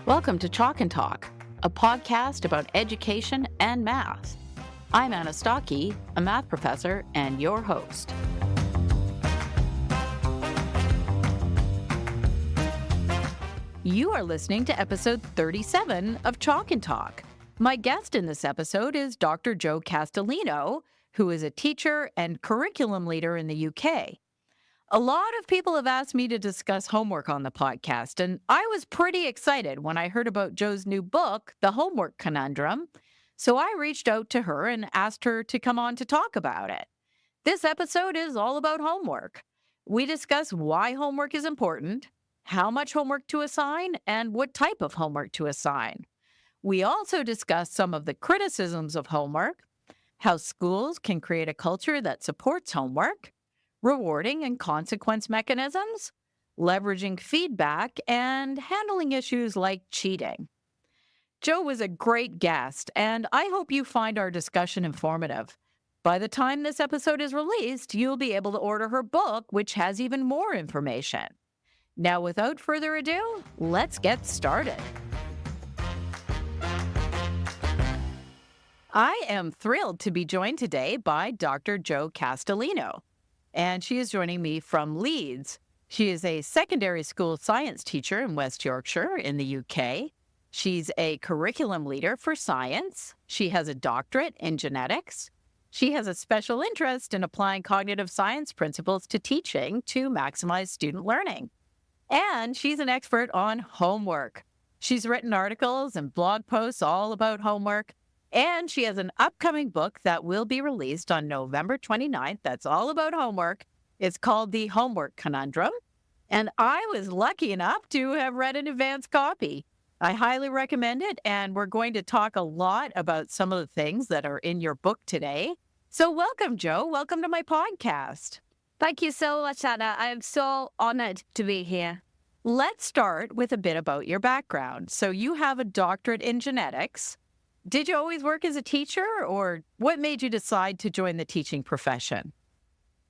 Welcome to Chalk and Talk, a podcast about education and math. I'm Anna Stokke, a math professor and your host. You are listening to episode 37 of Chalk and Talk. My guest in this episode is Dr. Jo Castelino, who is a teacher and curriculum leader in the UK. A lot of people have asked me to discuss homework on the podcast, and I was pretty excited when I heard about Jo's new book, The Homework Conundrum. So I reached out to her and asked her to come on to talk about it. This episode is all about homework. We discuss why homework is important, how much homework to assign, and what type of homework to assign. We also discuss some of the criticisms of homework, how schools can create a culture that supports homework, rewarding and consequence mechanisms, leveraging feedback, and handling issues like cheating. Jo was a great guest, and I hope you find our discussion informative. By the time this episode is released, you'll be able to order her book, which has even more information. Now, without further ado, let's get started. I am thrilled to be joined today by Dr. Jo Castelino, and she is joining me from Leeds. She is a secondary school science teacher in West Yorkshire in the UK. She's a curriculum leader for science. She has a doctorate in genetics. She has a special interest in applying cognitive science principles to teaching to maximize student learning. And she's an expert on homework. She's written articles and blog posts all about homework. And she has an upcoming book that will be released on November 29th that's all about homework. It's called The Homework Conundrum. And I was lucky enough to have read an advance copy. I highly recommend it, and we're going to talk a lot about some of the things that are in your book today. So welcome, Jo. Welcome to my podcast. Thank you so much, Anna. I am so honored to be here. Let's start with a bit about your background. So you have a doctorate in genetics. Did you always work as a teacher, or what made you decide to join the teaching profession?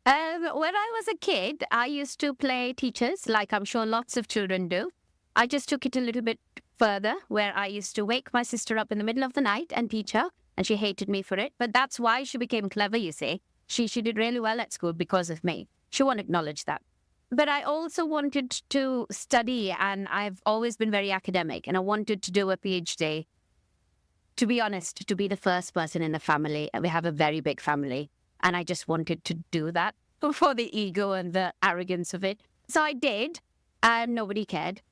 When I was a kid, I used to play teachers, like I'm sure lots of children do. I just took it a little bit further, where I used to wake my sister up in the middle of the night and teach her, and she hated me for it. But that's why she became clever, you see. She did really well at school because of me. She won't acknowledge that. But I also wanted to study, and I've always been very academic, and I wanted to do a PhD. To be honest, to be the first person in the family, we have a very big family, and I just wanted to do that for the ego and the arrogance of it. So I did, and nobody cared.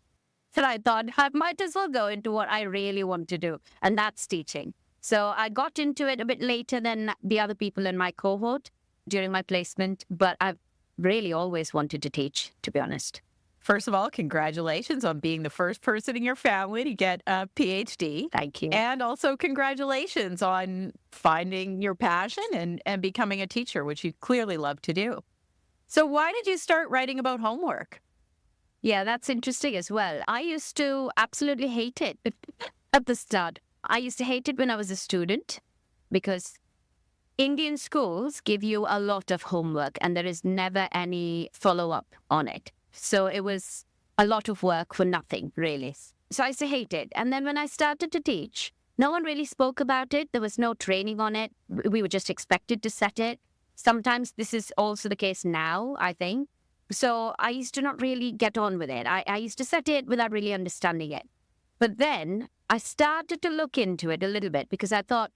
So I thought I might as well go into what I really want to do, and that's teaching. So I got into it a bit later than the other people in my cohort during my placement, but I've really always wanted to teach, to be honest. First of all, congratulations on being the first person in your family to get a PhD. Thank you. And also congratulations on finding your passion and becoming a teacher, which you clearly love to do. So why did you start writing about homework? Yeah, that's interesting as well. I used to absolutely hate it at the start. I used to hate it when I was a student because Indian schools give you a lot of homework and there is never any follow-up on it. So it was a lot of work for nothing, really. So I used to hate it. And then when I started to teach, no one really spoke about it. There was no training on it. We were just expected to set it. Sometimes this is also the case now, I think. So I used to not really get on with it. I used to set it without really understanding it. But then I started to look into it a little bit because I thought,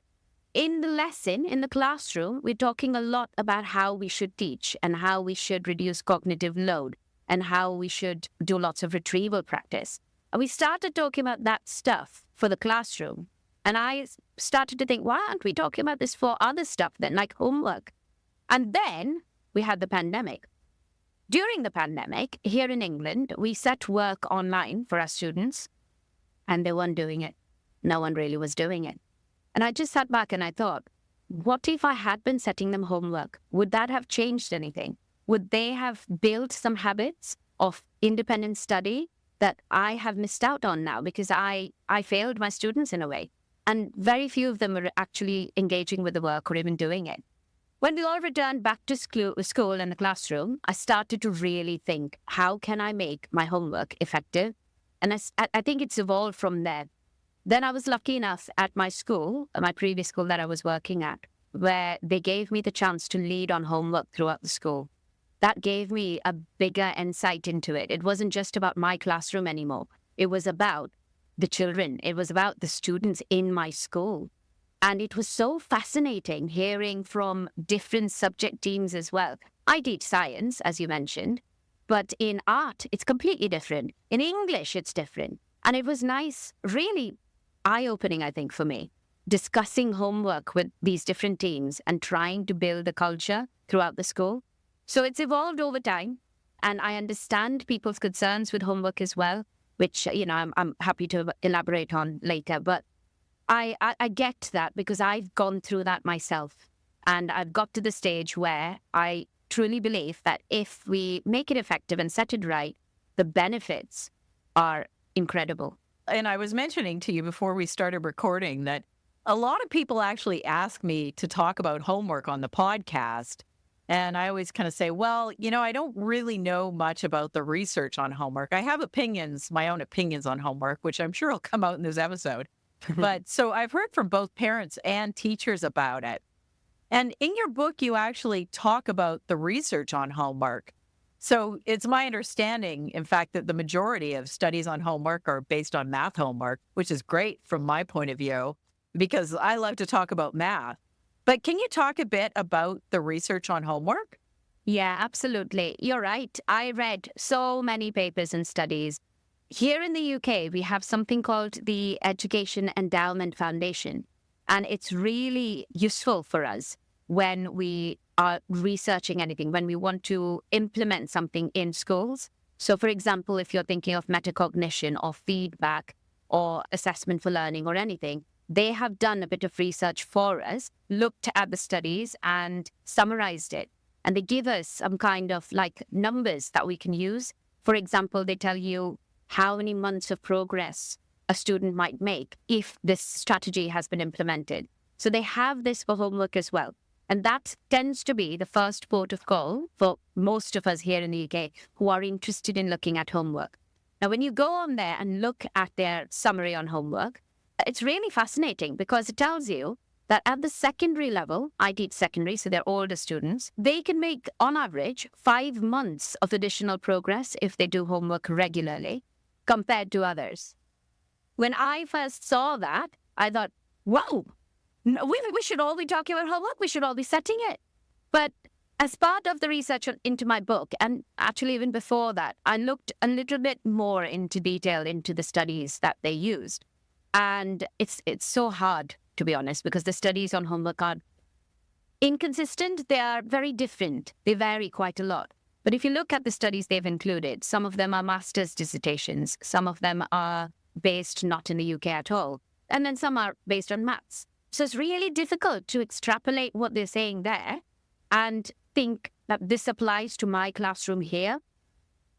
in the lesson, in the classroom, we're talking a lot about how we should teach and how we should reduce cognitive load and how we should do lots of retrieval practice. And we started talking about that stuff for the classroom. And I started to think, why aren't we talking about this for other stuff then, like homework? And then we had the pandemic. During the pandemic, here in England, we set work online for our students, and they weren't doing it. No one really was doing it. And I just sat back and I thought, what if I had been setting them homework? Would that have changed anything? Would they have built some habits of independent study that I have missed out on now because I failed my students in a way? And very few of them are actually engaging with the work or even doing it. When we all returned back to school and the classroom, I started to really think, how can I make my homework effective? And I think it's evolved from there. Then I was lucky enough at my school, my previous school that I was working at, where they gave me the chance to lead on homework throughout the school. That gave me a bigger insight into it. It wasn't just about my classroom anymore. It was about the children. It was about the students in my school. And it was so fascinating hearing from different subject teams as well. I teach science, as you mentioned, but in art, it's completely different. In English, it's different. And it was nice, really eye-opening, I think, for me, discussing homework with these different teams and trying to build a culture throughout the school. So it's evolved over time, and I understand people's concerns with homework as well, which, I'm happy to elaborate on later. But I get that because I've gone through that myself, and I've got to the stage where I truly believe that if we make it effective and set it right, the benefits are incredible. And I was mentioning to you before we started recording that a lot of people actually ask me to talk about homework on the podcast. And I always kind of say, well, I don't really know much about the research on homework. I have opinions, my own opinions on homework, which I'm sure will come out in this episode. But so I've heard from both parents and teachers about it. And in your book, you actually talk about the research on homework. So it's my understanding, in fact, that the majority of studies on homework are based on math homework, which is great from my point of view, because I love to talk about math. But can you talk a bit about the research on homework? Yeah, absolutely. You're right. I read so many papers and studies. Here in the UK, we have something called the Education Endowment Foundation, and it's really useful for us when we are researching anything, when we want to implement something in schools. So, for example, if you're thinking of metacognition or feedback or assessment for learning or anything, they have done a bit of research for us, looked at the studies and summarized it. And they give us some kind of like numbers that we can use. For example, they tell you how many months of progress a student might make if this strategy has been implemented. So they have this for homework as well. And that tends to be the first port of call for most of us here in the UK who are interested in looking at homework. Now, when you go on there and look at their summary on homework, it's really fascinating because it tells you that at the secondary level, I teach secondary, so they're older students, they can make, on average, 5 months of additional progress if they do homework regularly compared to others. When I first saw that, I thought, wow, we should all be talking about homework. We should all be setting it. But as part of the research into my book, and actually even before that, I looked a little bit more into detail into the studies that they used. And it's so hard, to be honest, because the studies on homework are inconsistent. They are very different. They vary quite a lot. But if you look at the studies they've included, some of them are master's dissertations. Some of them are based not in the UK at all. And then some are based on maths. So it's really difficult to extrapolate what they're saying there and think that this applies to my classroom here.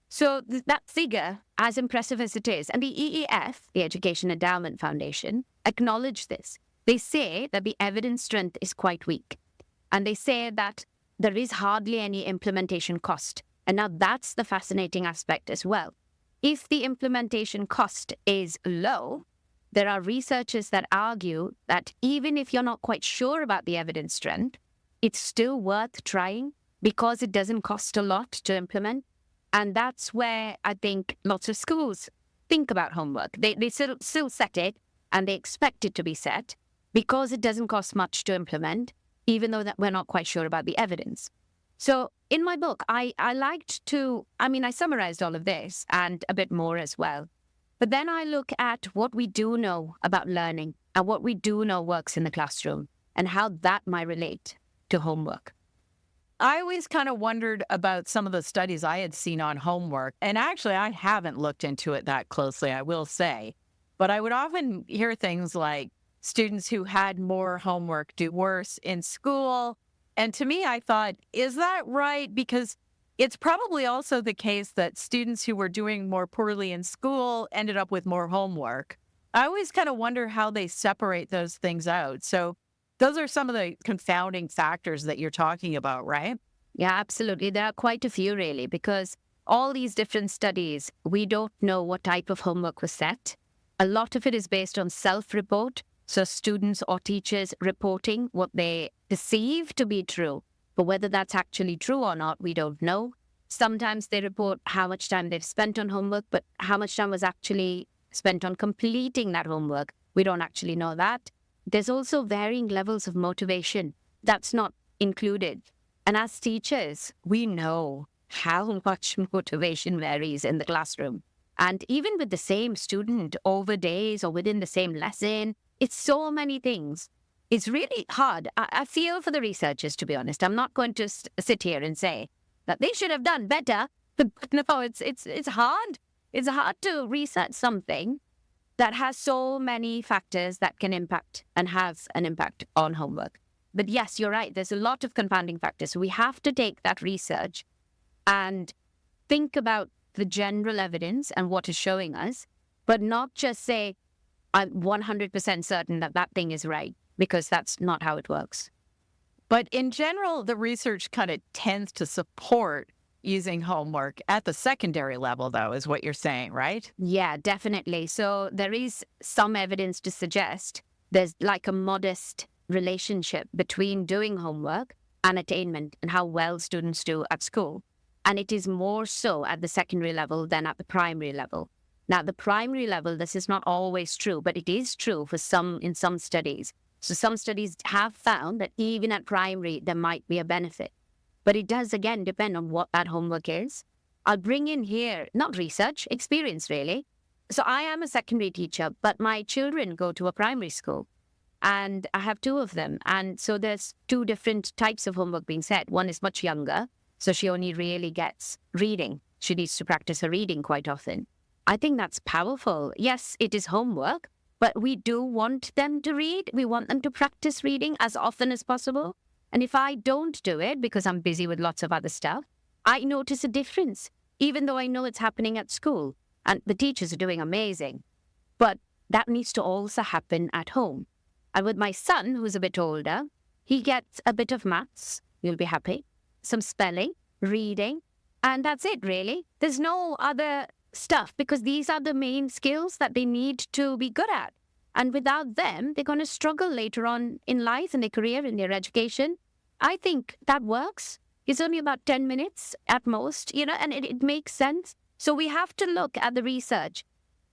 So that figure, as impressive as it is, and the EEF, the Education Endowment Foundation, acknowledge this. They say that the evidence strength is quite weak. And they say that there is hardly any implementation cost. And now that's the fascinating aspect as well. If the implementation cost is low, there are researchers that argue that even if you're not quite sure about the evidence strength, it's still worth trying because it doesn't cost a lot to implement. And that's where I think lots of schools think about homework. They still set it and they expect it to be set because it doesn't cost much to implement, even though that we're not quite sure about the evidence. So in my book, I summarized all of this and a bit more as well. But then I look at what we do know about learning and what we do know works in the classroom and how that might relate to homework. I always kind of wondered about some of the studies I had seen on homework. And actually, I haven't looked into it that closely, I will say. But I would often hear things like students who had more homework do worse in school. And to me, I thought, is that right? Because it's probably also the case that students who were doing more poorly in school ended up with more homework. I always kind of wonder how they separate those things out. So those are some of the confounding factors that you're talking about, right? Yeah, absolutely. There are quite a few, really, because all these different studies, we don't know what type of homework was set. A lot of it is based on self-report. So students or teachers reporting what they perceive to be true. But whether that's actually true or not, we don't know. Sometimes they report how much time they've spent on homework, but how much time was actually spent on completing that homework, we don't actually know that. There's also varying levels of motivation. That's not included. And as teachers, we know how much motivation varies in the classroom. And even with the same student over days or within the same lesson, it's so many things. It's really hard. I feel for the researchers, to be honest. I'm not going to sit here and say that they should have done better. But no, it's hard. It's hard to research something that has so many factors that can impact and has an impact on homework. But yes, you're right. There's a lot of confounding factors. So we have to take that research and think about the general evidence and what is showing us, but not just say, I'm 100% certain that that thing is right, because that's not how it works. But in general, the research kind of tends to support using homework at the secondary level, though, is what you're saying, right? Yeah, definitely. So there is some evidence to suggest there's like a modest relationship between doing homework and attainment and how well students do at school. And it is more so at the secondary level than at the primary level. Now, the primary level, this is not always true, but it is true for in some studies. So some studies have found that even at primary, there might be a benefit. But it does, again, depend on what that homework is. I'll bring in here, not research, experience, really. So I am a secondary teacher, but my children go to a primary school. And I have two of them. And so there's two different types of homework being set. One is much younger, so she only really gets reading. She needs to practice her reading quite often. I think that's powerful. Yes, it is homework, but we do want them to read. We want them to practice reading as often as possible. And if I don't do it because I'm busy with lots of other stuff, I notice a difference, even though I know it's happening at school. And the teachers are doing amazing. But that needs to also happen at home. And with my son, who's a bit older, he gets a bit of maths, you'll be happy, some spelling, reading, and that's it, really. There's no other stuff, because these are the main skills that they need to be good at. And without them, they're going to struggle later on in life, in their career, in their education. I think that works. It's only about 10 minutes at most, and it makes sense. So we have to look at the research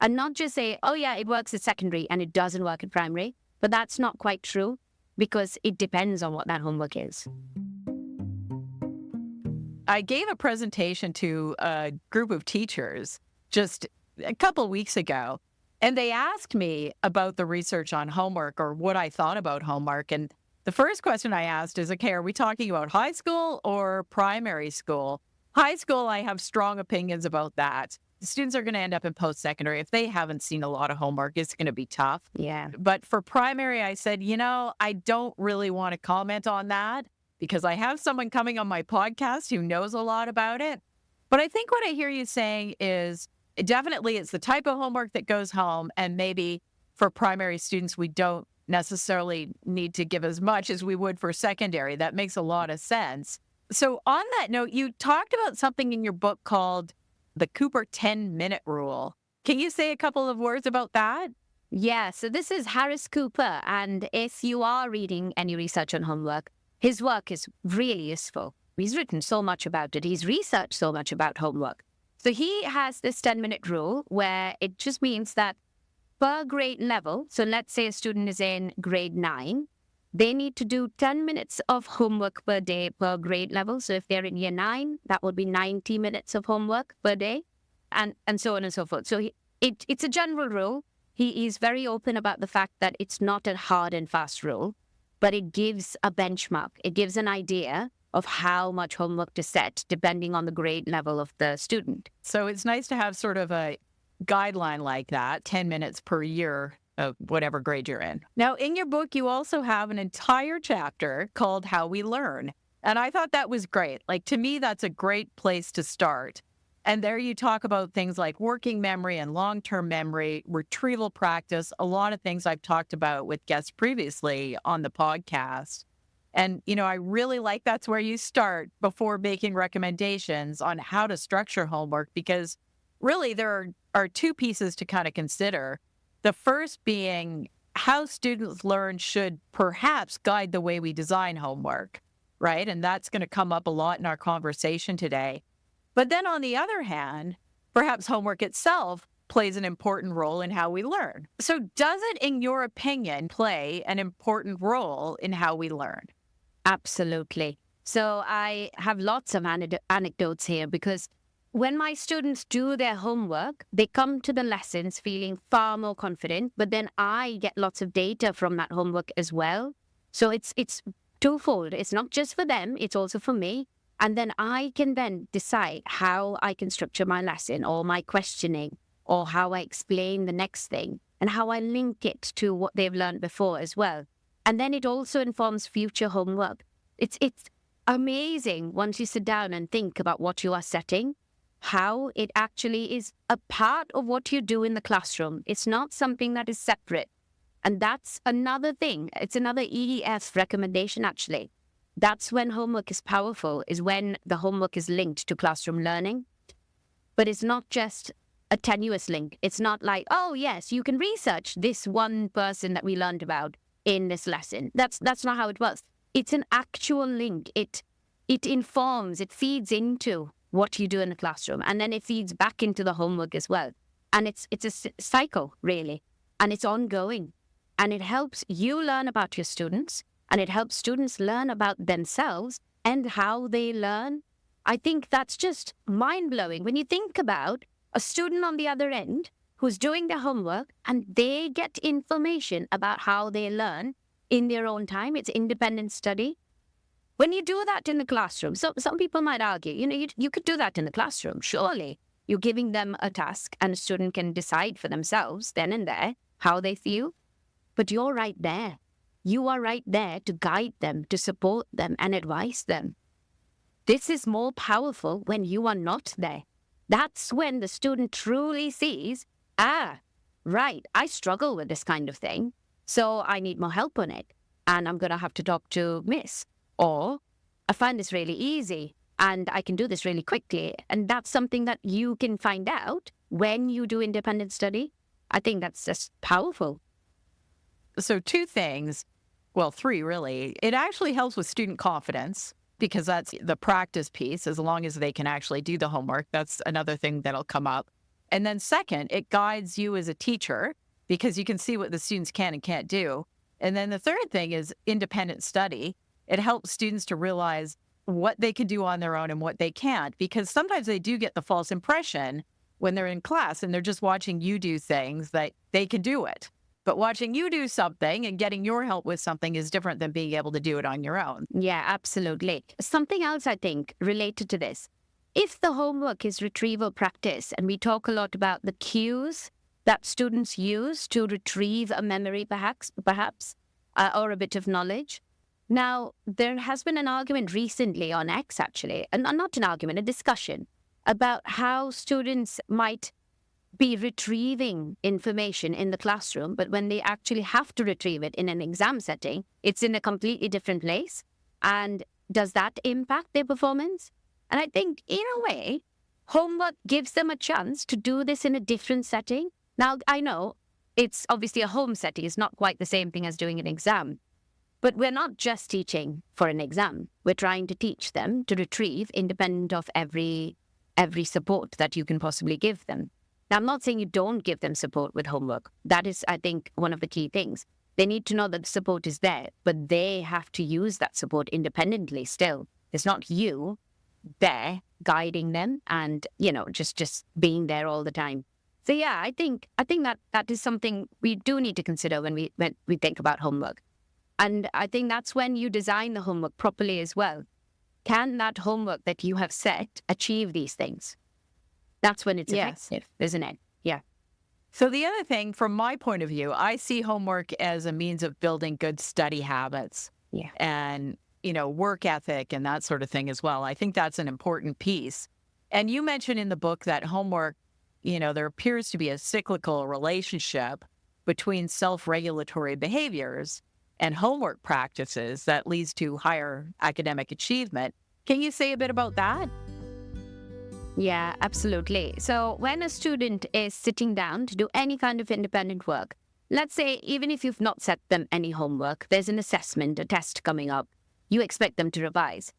and not just say, oh yeah, it works at secondary and it doesn't work at primary. But that's not quite true, because it depends on what that homework is. I gave a presentation to a group of teachers just a couple weeks ago, and they asked me about the research on homework or what I thought about homework. And the first question I asked is, okay, are we talking about high school or primary school? High school, I have strong opinions about that. The students are going to end up in post-secondary. If they haven't seen a lot of homework, it's going to be tough. Yeah. But for primary, I said, I don't really want to comment on that because I have someone coming on my podcast who knows a lot about it. But I think what I hear you saying is definitely it's the type of homework that goes home. And maybe for primary students, we don't necessarily need to give as much as we would for secondary. That makes a lot of sense. So on that note, you talked about something in your book called the Cooper 10-minute rule. Can you say a couple of words about that? Yeah, so this is Harris Cooper. And if you are reading any research on homework, his work is really useful. He's written so much about it. He's researched so much about homework. So he has this 10-minute rule where it just means that per grade level, so let's say a student is in grade 9, they need to do 10 minutes of homework per day per grade level. So if they're in year 9, that would be 90 minutes of homework per day, and so on and so forth. So it's a general rule. He is very open about the fact that it's not a hard and fast rule, but it gives a benchmark. It gives an idea of how much homework to set depending on the grade level of the student. So it's nice to have sort of a guideline like that, 10 minutes per year of whatever grade you're in. Now, in your book, you also have an entire chapter called How We Learn. And I thought that was great. Like, to me, that's a great place to start. And there you talk about things like working memory and long-term memory, retrieval practice, a lot of things I've talked about with guests previously on the podcast. And, I really like that's where you start before making recommendations on how to structure homework, because really there are two pieces to kind of consider. The first being how students learn should perhaps guide the way we design homework, right? And that's going to come up a lot in our conversation today. But then on the other hand, perhaps homework itself plays an important role in how we learn. So does it, in your opinion, play an important role in how we learn? Absolutely. So I have lots of anecdotes here, because when my students do their homework, they come to the lessons feeling far more confident, but then I get lots of data from that homework as well. So it's twofold. It's not just for them, it's also for me. And then I can then decide how I can structure my lesson or my questioning, or how I explain the next thing, and how I link it to what they've learned before as well. And then it also informs future homework. It's amazing once you sit down and think about what you are setting, how it actually is a part of what you do in the classroom. It's not something that is separate. And that's another thing. It's another EEF recommendation, actually. That's when homework is powerful, is when the homework is linked to classroom learning. But it's not just a tenuous link. It's not like, oh, yes, you can research this one person that we learned about in this lesson. That's not how it works. It's an actual link. It informs, it feeds into what you do in the classroom, and then it feeds back into the homework as well. And it's a cycle, really, and it's ongoing. And it helps you learn about your students, and it helps students learn about themselves and how they learn. I think that's just mind-blowing when you think about a student on the other end who's doing their homework and they get information about how they learn in their own time. It's independent study. When you do that in the classroom, so some people might argue, you could do that in the classroom, surely. You're giving them a task and a student can decide for themselves then and there how they feel. But you're right there. You are right there to guide them, to support them and advise them. This is more powerful when you are not there. That's when the student truly sees, right, I struggle with this kind of thing, so I need more help on it, and I'm going to have to talk to Miss. Or, I find this really easy, and I can do this really quickly. And that's something that you can find out when you do independent study. I think that's just powerful. So two things, well, three really. It actually helps with student confidence, because that's the practice piece. As long as they can actually do the homework, that's another thing that'll come up. And then second, it guides you as a teacher, because you can see what the students can and can't do. And then the third thing is independent study. It helps students to realize what they can do on their own and what they can't, because sometimes they do get the false impression when they're in class and they're just watching you do things that they can do it. But watching you do something and getting your help with something is different than being able to do it on your own. Yeah, absolutely. Something else, I think, related to this. If the homework is retrieval practice, and we talk a lot about the cues that students use to retrieve a memory, perhaps, or a bit of knowledge. Now, there has been an argument recently on X, actually, and not an argument, a discussion about how students might be retrieving information in the classroom, but when they actually have to retrieve it in an exam setting, it's in a completely different place. And does that impact their performance? And I think, in a way, homework gives them a chance to do this in a different setting. Now, I know it's obviously a home setting. It's not quite the same thing as doing an exam. But we're not just teaching for an exam. We're trying to teach them to retrieve independent of every support that you can possibly give them. Now, I'm not saying you don't give them support with homework. That is, I think, one of the key things. They need to know that the support is there, but they have to use that support independently still. It's not you there guiding them and, just being there all the time. So, yeah, I think that is something we do need to consider when we think about homework. And I think that's when you design the homework properly as well. Can that homework that you have set achieve these things? That's when it's effective, isn't it? Yeah. So the other thing, from my point of view, I see homework as a means of building good study habits. Yeah. And, work ethic and that sort of thing as well. I think that's an important piece. And you mentioned in the book that homework, there appears to be a cyclical relationship between self-regulatory behaviors and homework practices that leads to higher academic achievement. Can you say a bit about that? Yeah, absolutely. So when a student is sitting down to do any kind of independent work, let's say even if you've not set them any homework, there's an assessment, a test coming up, you expect them to revise.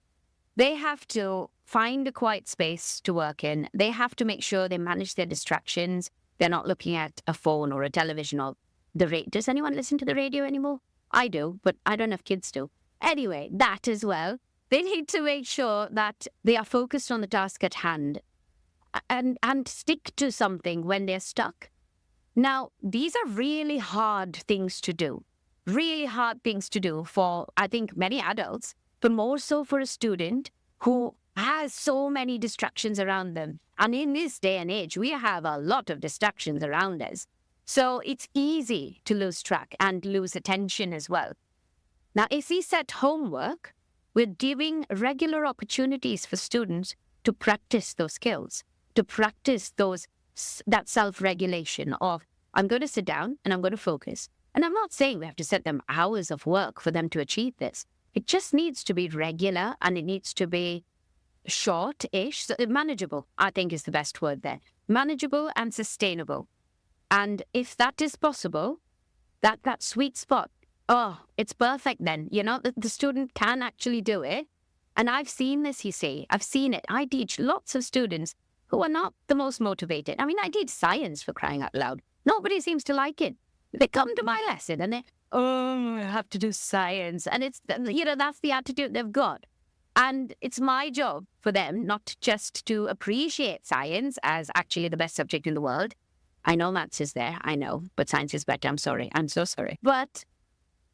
They have to find a quiet space to work in. They have to make sure they manage their distractions. They're not looking at a phone or a television or the radio. Does anyone listen to the radio anymore? I do, but I don't have kids do. Anyway, that as well. They need to make sure that they are focused on the task at hand and stick to something when they're stuck. Now, these are really hard things to do. Really hard things to do for, I think, many adults, but more so for a student who has so many distractions around them. And in this day and age, we have a lot of distractions around us. So it's easy to lose track and lose attention as well. Now, if we set homework, we're giving regular opportunities for students to practice those skills, to practice that self-regulation of, I'm going to sit down and I'm going to focus. And I'm not saying we have to set them hours of work for them to achieve this. It just needs to be regular and it needs to be short-ish, so manageable, I think is the best word there. Manageable and sustainable. And if that is possible, that sweet spot, it's perfect then. You know, the student can actually do it. And I've seen this, you see. I've seen it. I teach lots of students who are not the most motivated. I mean, I teach science, for crying out loud. Nobody seems to like it. They come to my lesson and I have to do science. And it's, that's the attitude they've got. And it's my job for them not just to appreciate science as actually the best subject in the world. I know maths is there, I know, but science is better. I'm sorry. I'm so sorry. But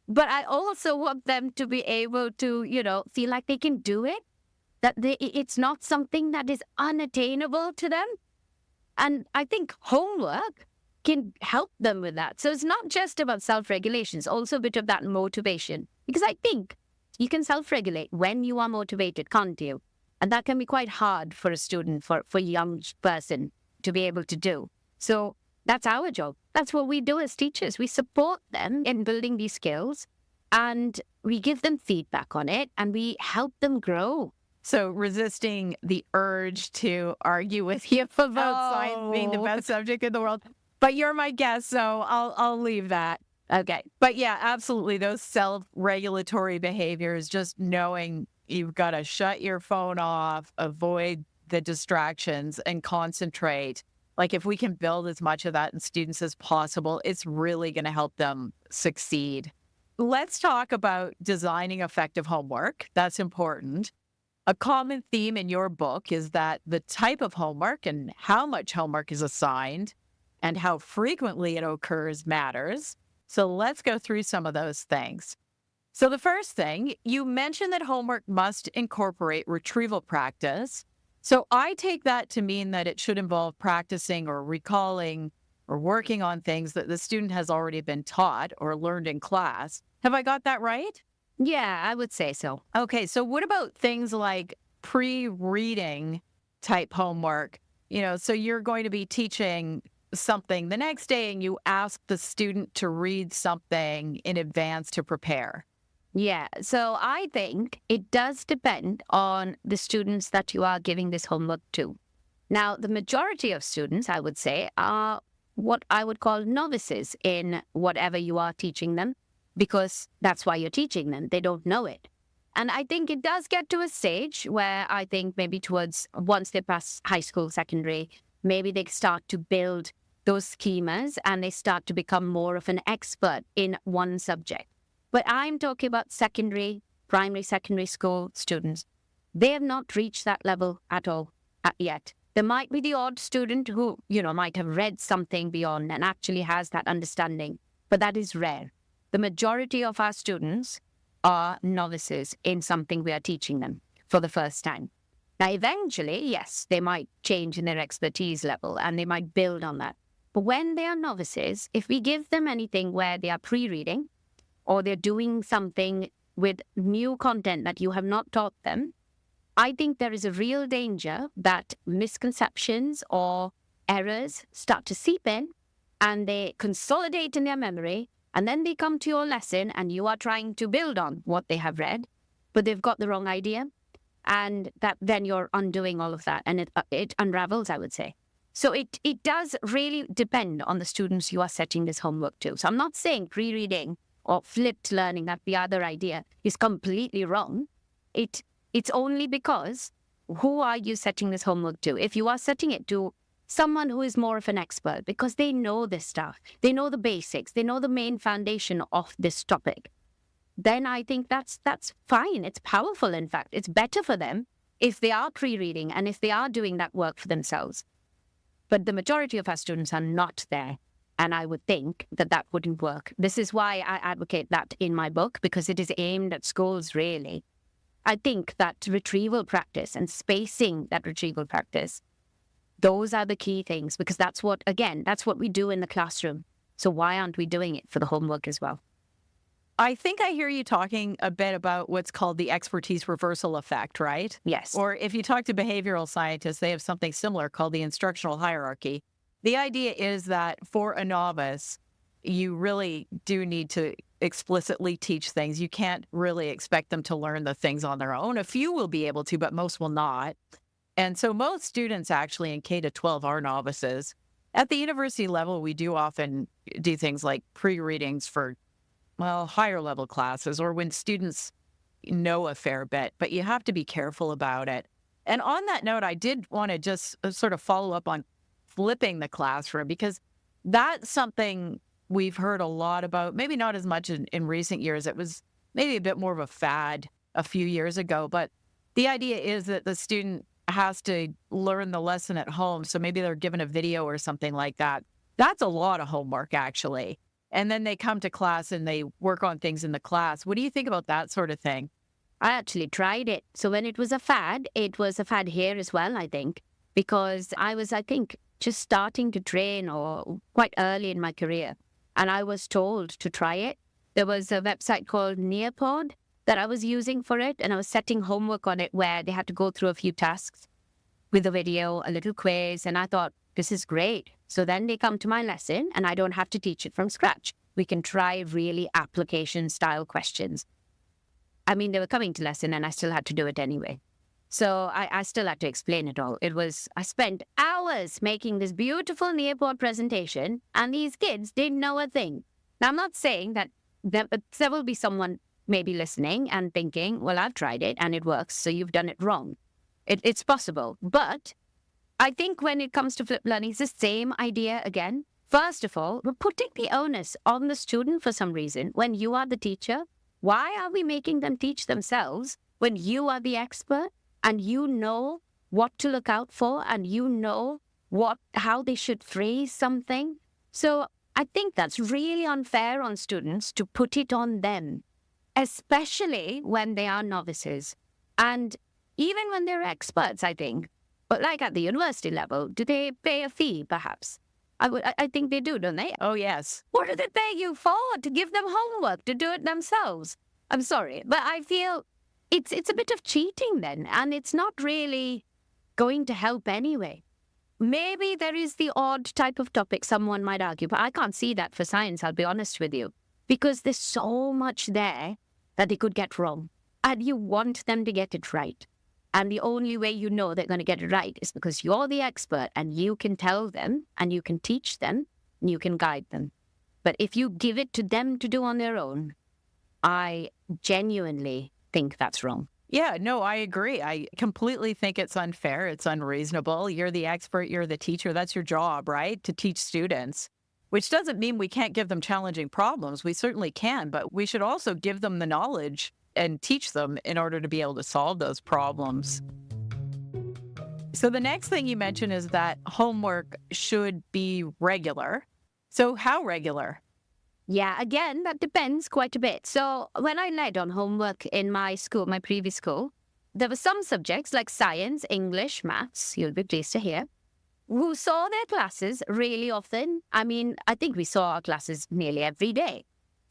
I also want them to be able to, feel like they can do it, that it's not something that is unattainable to them. And I think homework can help them with that. So it's not just about self-regulation, it's also a bit of that motivation. Because I think you can self-regulate when you are motivated, can't you? And that can be quite hard for a student, for a young person to be able to do. So that's our job. That's what we do as teachers. We support them in building these skills and we give them feedback on it and we help them grow. So resisting the urge to argue with you about science being the best subject in the world. But you're my guest, so I'll leave that. Okay. But yeah, absolutely. Those self-regulatory behaviors, just knowing you've got to shut your phone off, avoid the distractions and concentrate. Like if we can build as much of that in students as possible, it's really going to help them succeed. Let's talk about designing effective homework. That's important. A common theme in your book is that the type of homework and how much homework is assigned and how frequently it occurs matters. So let's go through some of those things. So the first thing, you mentioned that homework must incorporate retrieval practice. So I take that to mean that it should involve practicing or recalling or working on things that the student has already been taught or learned in class. Have I got that right? Yeah, I would say so. Okay, so what about things like pre-reading type homework? So you're going to be teaching something the next day and you ask the student to read something in advance to prepare. Yeah, so I think it does depend on the students that you are giving this homework to. Now, the majority of students, I would say, are what I would call novices in whatever you are teaching them, because that's why you're teaching them. They don't know it. And I think it does get to a stage where I think maybe towards once they pass high school, secondary, maybe they start to build those schemas and they start to become more of an expert in one subject. But I'm talking about primary, secondary school students. They have not reached that level at all yet. There might be the odd student who, might have read something beyond and actually has that understanding, but that is rare. The majority of our students are novices in something we are teaching them for the first time. Now, eventually, yes, they might change in their expertise level and they might build on that. But when they are novices, if we give them anything where they are pre-reading or they're doing something with new content that you have not taught them, I think there is a real danger that misconceptions or errors start to seep in and they consolidate in their memory And then they come to your lesson and you are trying to build on what they have read, but they've got the wrong idea. And that then you're undoing all of that. And it unravels, I would say. So it does really depend on the students you are setting this homework to. So I'm not saying pre-reading or flipped learning, that the other idea, is completely wrong. It's only because who are you setting this homework to? If you are setting it to someone who is more of an expert because they know this stuff, they know the basics, they know the main foundation of this topic, then I think that's fine. It's powerful, in fact. It's better for them if they are pre-reading and if they are doing that work for themselves. But the majority of our students are not there. And I would think that wouldn't work. This is why I advocate that in my book, because it is aimed at schools, really. I think that retrieval practice and spacing that retrieval practice, those are the key things, because that's what we do in the classroom. So why aren't we doing it for the homework as well? I think I hear you talking a bit about what's called the expertise reversal effect, right? Yes. Or if you talk to behavioral scientists, they have something similar called the instructional hierarchy. The idea is that for a novice, you really do need to explicitly teach things. You can't really expect them to learn the things on their own. A few will be able to, but most will not. And so most students actually in K-12 are novices. At the university level, we do often do things like pre-readings for, higher level classes, or when students know a fair bit, but you have to be careful about it. And on that note, I did want to just sort of follow up on flipping the classroom, because that's something we've heard a lot about, maybe not as much in recent years. It was maybe a bit more of a fad a few years ago, but the idea is that the student has to learn the lesson at home. So maybe they're given a video or something like that. That's a lot of homework, actually. And then they come to class and they work on things in the class. What do you think about that sort of thing? I actually tried it. So when it was a fad here as well, I think, because I was, just starting to train or quite early in my career. And I was told to try it. There was a website called Nearpod that I was using for it. And I was setting homework on it where they had to go through a few tasks with a video, a little quiz. And I thought, this is great. So then they come to my lesson and I don't have to teach it from scratch. We can try really application style questions. I mean, they were coming to lesson and I still had to do it anyway. So I still had to explain it all. I spent hours making this beautiful Nearpod presentation and these kids didn't know a thing. Now, I'm not saying that there will be someone maybe listening and thinking, well, I've tried it and it works, so you've done it wrong. It's possible. But I think when it comes to flipped learning, it's the same idea again. First of all, we're putting the onus on the student for some reason. When you are the teacher, why are we making them teach themselves when you are the expert and you know what to look out for and you know how they should phrase something? So I think that's really unfair on students to put it on them, especially when they are novices. And even when they're experts, I think. But like at the university level, do they pay a fee, perhaps? I think they do, don't they? Oh, yes. What do they pay you for? To give them homework, to do it themselves? I'm sorry, but I feel it's a bit of cheating then, and it's not really going to help anyway. Maybe there is the odd type of topic someone might argue, but I can't see that for science, I'll be honest with you, because there's so much there that they could get wrong, and you want them to get it right. And the only way you know they're going to get it right is because you're the expert and you can tell them and you can teach them and you can guide them. But if you give it to them to do on their own, I genuinely think that's wrong. Yeah, no, I agree. I completely think it's unfair. It's unreasonable. You're the expert. You're the teacher. That's your job, right? To teach students, which doesn't mean we can't give them challenging problems. We certainly can, but we should also give them the knowledge and teach them in order to be able to solve those problems. So the next thing you mentioned is that homework should be regular. So how regular? Yeah, again, that depends quite a bit. So when I led on homework in my school, my previous school, there were some subjects like science, English, maths, you'll be pleased to hear, who saw their classes really often. I mean, I think we saw our classes nearly every day.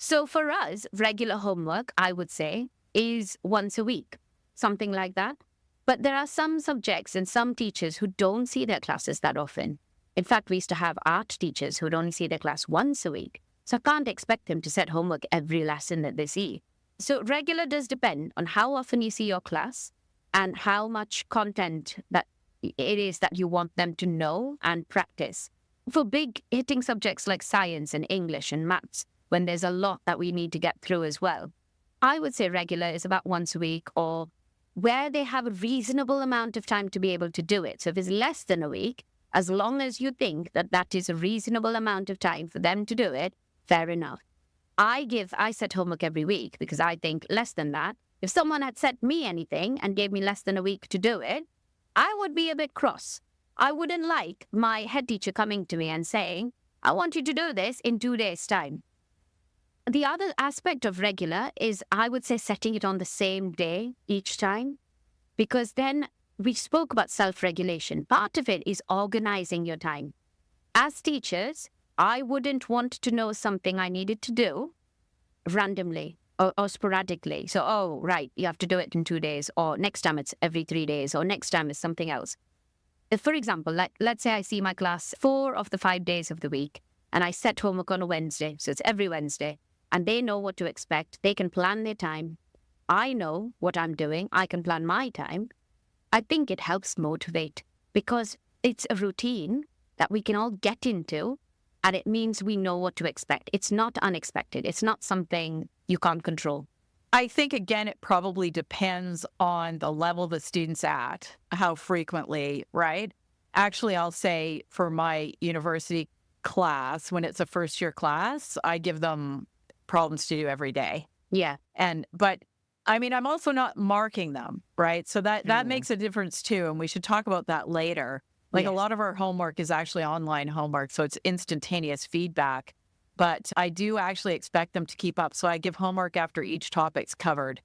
So for us, regular homework, I would say, is once a week, something like that. But there are some subjects and some teachers who don't see their classes that often. In fact, we used to have art teachers who would only see their class once a week. So I can't expect them to set homework every lesson that they see. So regular does depend on how often you see your class and how much content that it is that you want them to know and practice. For big hitting subjects like science and English and maths, when there's a lot that we need to get through as well, I would say regular is about once a week, or where they have a reasonable amount of time to be able to do it. So if it's less than a week, as long as you think that that is a reasonable amount of time for them to do it, fair enough. I set homework every week because I think less than that. If someone had set me anything and gave me less than a week to do it, I would be a bit cross. I wouldn't like my head teacher coming to me and saying, I want you to do this in 2 days' time. The other aspect of regular is, I would say, setting it on the same day each time, because then we spoke about self-regulation. Part of it is organizing your time. As teachers, I wouldn't want to know something I needed to do randomly or sporadically. So, oh, right, you have to do it in 2 days, or next time it's every 3 days, or next time it's something else. For example, let's say I see my class 4 of the 5 days of the week, and I set homework on a Wednesday, so it's every Wednesday, and they know what to expect. They can plan their time. I know what I'm doing. I can plan my time. I think it helps motivate because it's a routine that we can all get into, and it means we know what to expect. It's not unexpected. It's not something you can't control. I think, again, it probably depends on the level the student's at, how frequently, right? Actually, I'll say for my university class, when it's a first-year class, I give them problems to do every day. Yeah. But I mean, I'm also not marking them, right? So that makes a difference too. And we should talk about that later. Like a lot of our homework is actually online homework, so it's instantaneous feedback. But I do actually expect them to keep up. So I give homework after each topic's covered.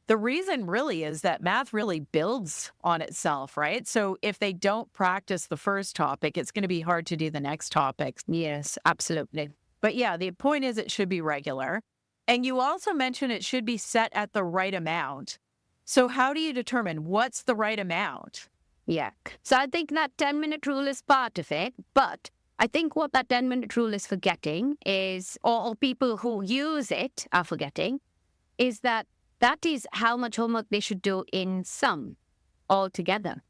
The reason really is that math really builds on itself, right? So if they don't practice the first topic, it's going to be hard to do the next topic. Yes, absolutely. But yeah, the point is it should be regular. And you also mentioned it should be set at the right amount. So how do you determine what's the right amount? Yeah. So I think that 10-minute rule is part of it. But I think what that 10-minute rule is forgetting is, or people who use it are forgetting, is that is how much homework they should do in sum altogether,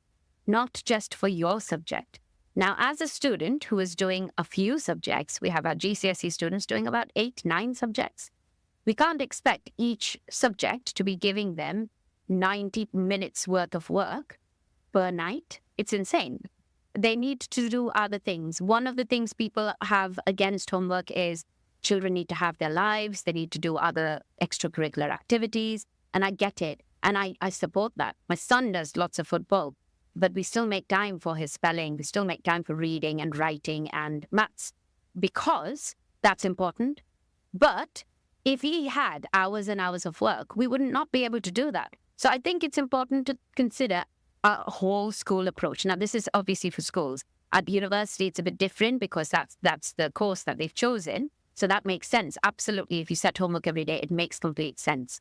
not just for your subject. Now, as a student who is doing a few subjects, we have our GCSE students doing about 8, 9 subjects. We can't expect each subject to be giving them 90 minutes worth of work per night. It's insane. They need to do other things. One of the things people have against homework is children need to have their lives. They need to do other extracurricular activities. And I get it. And I support that. My son does lots of football, but we still make time for his spelling. We still make time for reading and writing and maths because that's important. But if he had hours and hours of work, we would not be able to do that. So I think it's important to consider a whole school approach. Now, this is obviously for schools. At university, it's a bit different because that's the course that they've chosen. So that makes sense. Absolutely. If you set homework every day, it makes complete sense.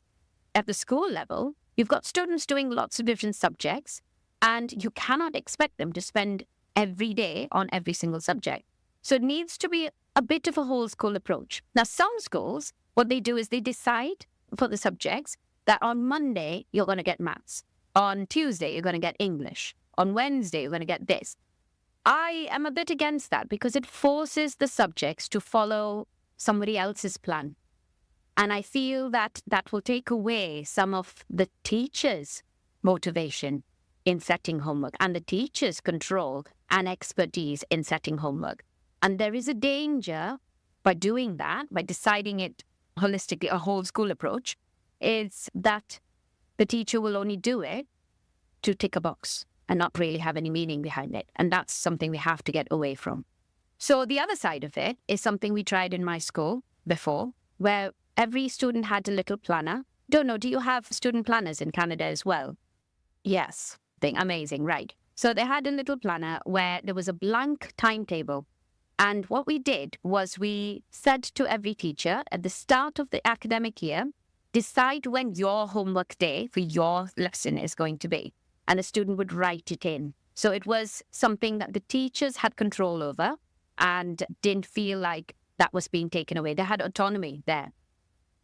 At the school level, you've got students doing lots of different subjects, and you cannot expect them to spend every day on every single subject. So it needs to be a bit of a whole school approach. Now, some schools, what they do is they decide for the subjects that on Monday, you're going to get maths. On Tuesday, you're going to get English. On Wednesday, you're going to get this. I am a bit against that because it forces the subjects to follow somebody else's plan. And I feel that that will take away some of the teachers' motivation in setting homework and the teachers' control and expertise in setting homework. And there is a danger by doing that, by deciding it holistically, a whole school approach, is that the teacher will only do it to tick a box and not really have any meaning behind it. And that's something we have to get away from. So the other side of it is something we tried in my school before, where every student had a little planner. Don't know, do you have student planners in Canada as well? Yes. Amazing, right. So they had a little planner where there was a blank timetable. And what we did was we said to every teacher at the start of the academic year, decide when your homework day for your lesson is going to be. And the student would write it in. So it was something that the teachers had control over and didn't feel like that was being taken away. They had autonomy there.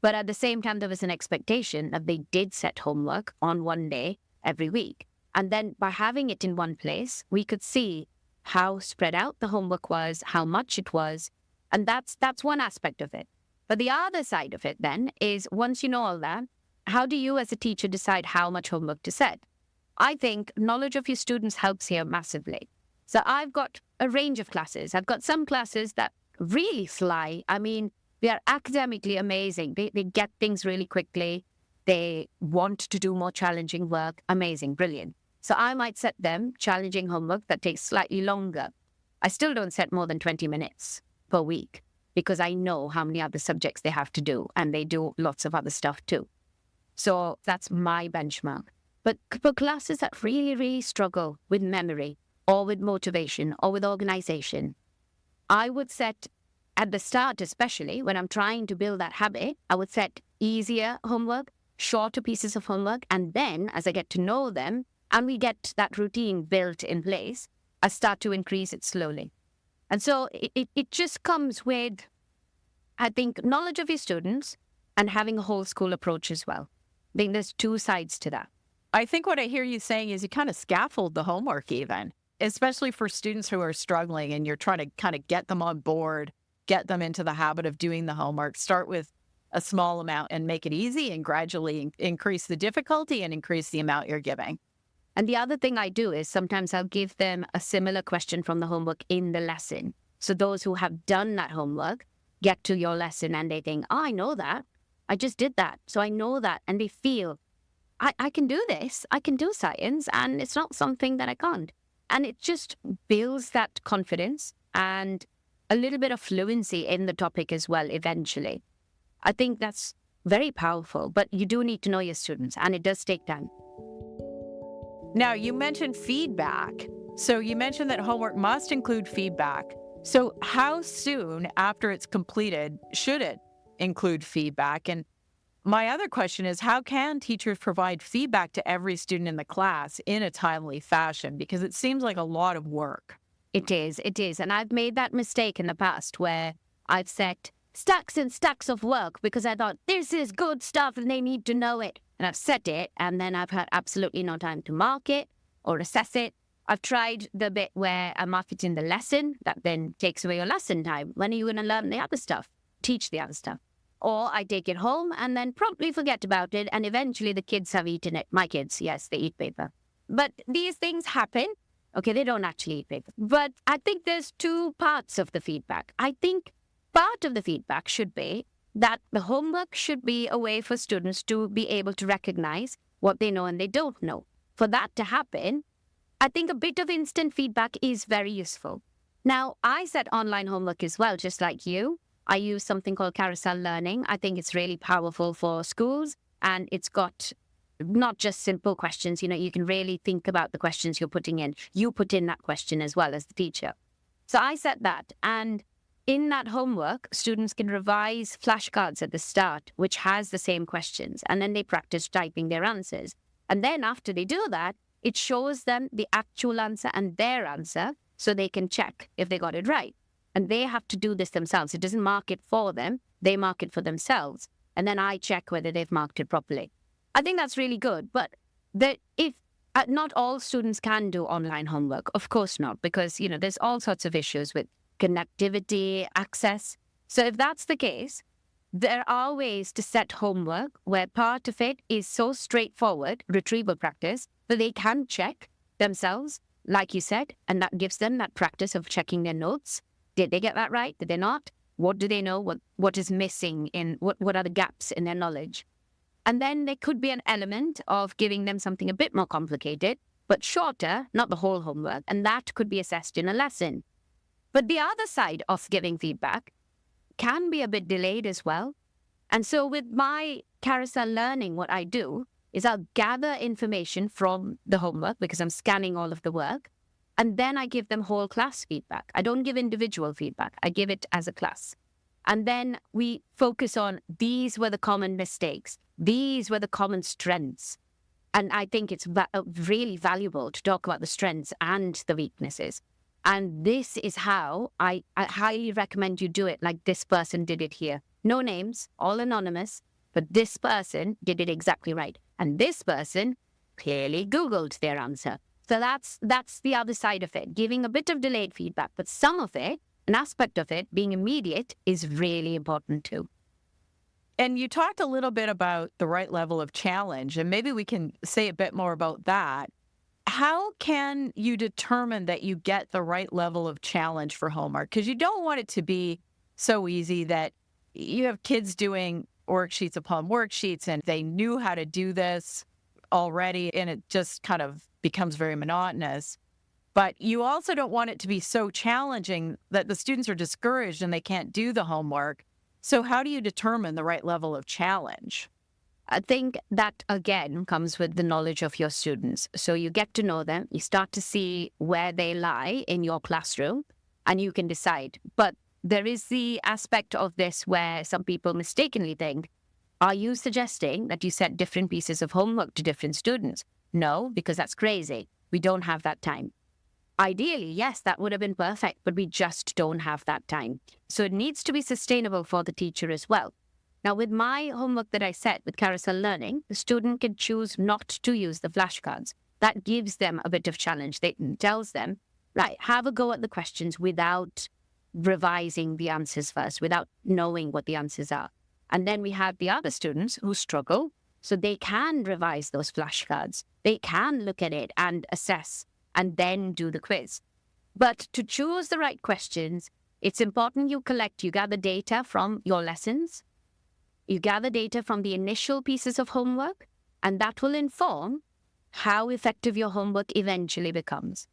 But at the same time, there was an expectation that they did set homework on one day every week. And then by having it in one place, we could see how spread out the homework was, how much it was. And that's one aspect of it. But the other side of it then is, once you know all that, how do you as a teacher decide how much homework to set? I think knowledge of your students helps here massively. So I've got a range of classes. I've got some classes that really fly. I mean, they are academically amazing. They get things really quickly. They want to do more challenging work. Amazing, brilliant. So I might set them challenging homework that takes slightly longer. I still don't set more than 20 minutes per week because I know how many other subjects they have to do, and they do lots of other stuff too. So that's my benchmark. But for classes that really, really struggle with memory or with motivation or with organization, I would set, at the start especially, when I'm trying to build that habit, I would set easier homework, shorter pieces of homework, and then as I get to know them and we get that routine built in place, I start to increase it slowly. And so it just comes with, I think, knowledge of your students and having a whole school approach as well. I think there's two sides to that. I think what I hear you saying is you kind of scaffold the homework even, especially for students who are struggling, and you're trying to kind of get them on board, get them into the habit of doing the homework. Start with a small amount and make it easy, and gradually increase the difficulty and increase the amount you're giving. And the other thing I do is sometimes I'll give them a similar question from the homework in the lesson. So those who have done that homework get to your lesson and they think, oh, I know that. I just did that. So I know that. And they feel, I can do this. I can do science. And it's not something that I can't. And it just builds that confidence and a little bit of fluency in the topic as well eventually. I think that's very powerful. But you do need to know your students, and it does take time. Now, you mentioned feedback. So you mentioned that homework must include feedback. So how soon after it's completed should it include feedback? And my other question is, how can teachers provide feedback to every student in the class in a timely fashion? Because it seems like a lot of work. It is. And I've made that mistake in the past where I've set stacks and stacks of work because I thought this is good stuff and they need to know it. And I've set it, and then I've had absolutely no time to mark it or assess it. I've tried the bit where I mark it in the lesson. That then takes away your lesson time. When are you going to learn the other stuff? Teach the other stuff. Or I take it home and then promptly forget about it, and eventually the kids have eaten it. My kids, yes, they eat paper. But these things happen. Okay, they don't actually eat paper. But I think there's two parts of the feedback. I think part of the feedback should be that the homework should be a way for students to be able to recognize what they know and they don't know. For that to happen, I think a bit of instant feedback is very useful. Now, I set online homework as well, just like you. I use something called carousel learning. I think it's really powerful for schools, and it's got not just simple questions. You know, you can really think about the questions you're putting in. You put in that question as well as the teacher. So I set that, and in that homework, students can revise flashcards at the start, which has the same questions, and then they practice typing their answers. And then after they do that, it shows them the actual answer and their answer so they can check if they got it right. And they have to do this themselves. It doesn't mark it for them. They mark it for themselves. And then I check whether they've marked it properly. I think that's really good. But not all students can do online homework. Of course not, because, you know, there's all sorts of issues with connectivity, access. So if that's the case, there are ways to set homework where part of it is so straightforward, retrieval practice, that they can check themselves, like you said, and that gives them that practice of checking their notes. Did they get that right? Did they not? What do they know? What is missing in what are the gaps in their knowledge? And then there could be an element of giving them something a bit more complicated, but shorter, not the whole homework, and that could be assessed in a lesson. But the other side of giving feedback can be a bit delayed as well. And so with my carousel learning, what I do is I'll gather information from the homework because I'm scanning all of the work. And then I give them whole class feedback. I don't give individual feedback. I give it as a class. And then we focus on these were the common mistakes. These were the common strengths. And I think it's really valuable to talk about the strengths and the weaknesses. And this is how I highly recommend you do it. Like this person did it here. No names, all anonymous, but this person did it exactly right. And this person clearly Googled their answer. So that's the other side of it, giving a bit of delayed feedback, but some of it, an aspect of it being immediate is really important too. And you talked a little bit about the right level of challenge, and maybe we can say a bit more about that. How can you determine that you get the right level of challenge for homework? Because you don't want it to be so easy that you have kids doing worksheets upon worksheets and they knew how to do this already, and it just kind of becomes very monotonous. But you also don't want it to be so challenging that the students are discouraged and they can't do the homework. So how do you determine the right level of challenge? I think that, again, comes with the knowledge of your students. So you get to know them, you start to see where they lie in your classroom, and you can decide. But there is the aspect of this where some people mistakenly think, are you suggesting that you set different pieces of homework to different students? No, because that's crazy. We don't have that time. Ideally, yes, that would have been perfect, but we just don't have that time. So it needs to be sustainable for the teacher as well. Now, with my homework that I set with Carousel Learning, the student can choose not to use the flashcards. That gives them a bit of challenge. It tells them, right, have a go at the questions without revising the answers first, without knowing what the answers are. And then we have the other students who struggle, so they can revise those flashcards. They can look at it and assess and then do the quiz. But to choose the right questions, it's important you gather data from your lessons, you gather data from the initial pieces of homework, and that will inform how effective your homework eventually becomes.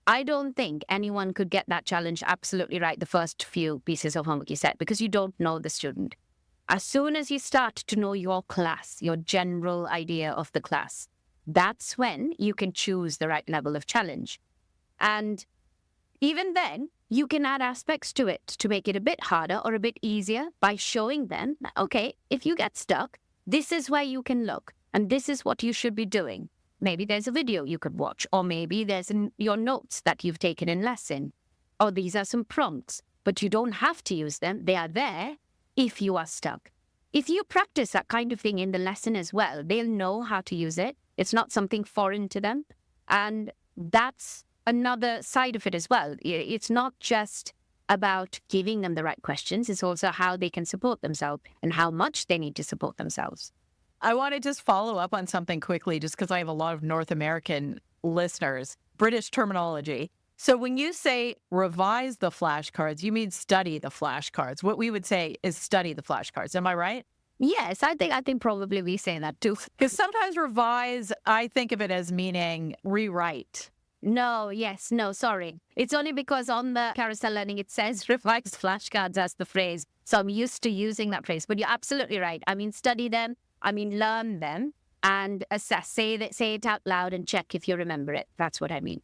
I don't think anyone could get that challenge absolutely right the first few pieces of homework you set because you don't know the student. As soon as you start to know your class, your general idea of the class, that's when you can choose the right level of challenge. And even then, you can add aspects to it to make it a bit harder or a bit easier by showing them, okay, if you get stuck, this is where you can look, and this is what you should be doing. Maybe there's a video you could watch, or maybe there's your notes that you've taken in lesson, or these are some prompts, but you don't have to use them. They are there if you are stuck. If you practice that kind of thing in the lesson as well, they'll know how to use it. It's not something foreign to them. And that's another side of it as well. It's not just about giving them the right questions. It's also how they can support themselves and how much they need to support themselves. I want to just follow up on something quickly, just because I have a lot of North American listeners, British terminology. So when you say revise the flashcards, you mean study the flashcards. What we would say is study the flashcards. Am I right? Yes, I think probably we say that too. Because sometimes revise, I think of it as meaning rewrite. No, sorry. It's only because on the Carousel Learning, it says revise flashcards as the phrase. So I'm used to using that phrase. But you're absolutely right. I mean, study them. I mean, learn them and assess. Say it out loud and check if you remember it. That's what I mean.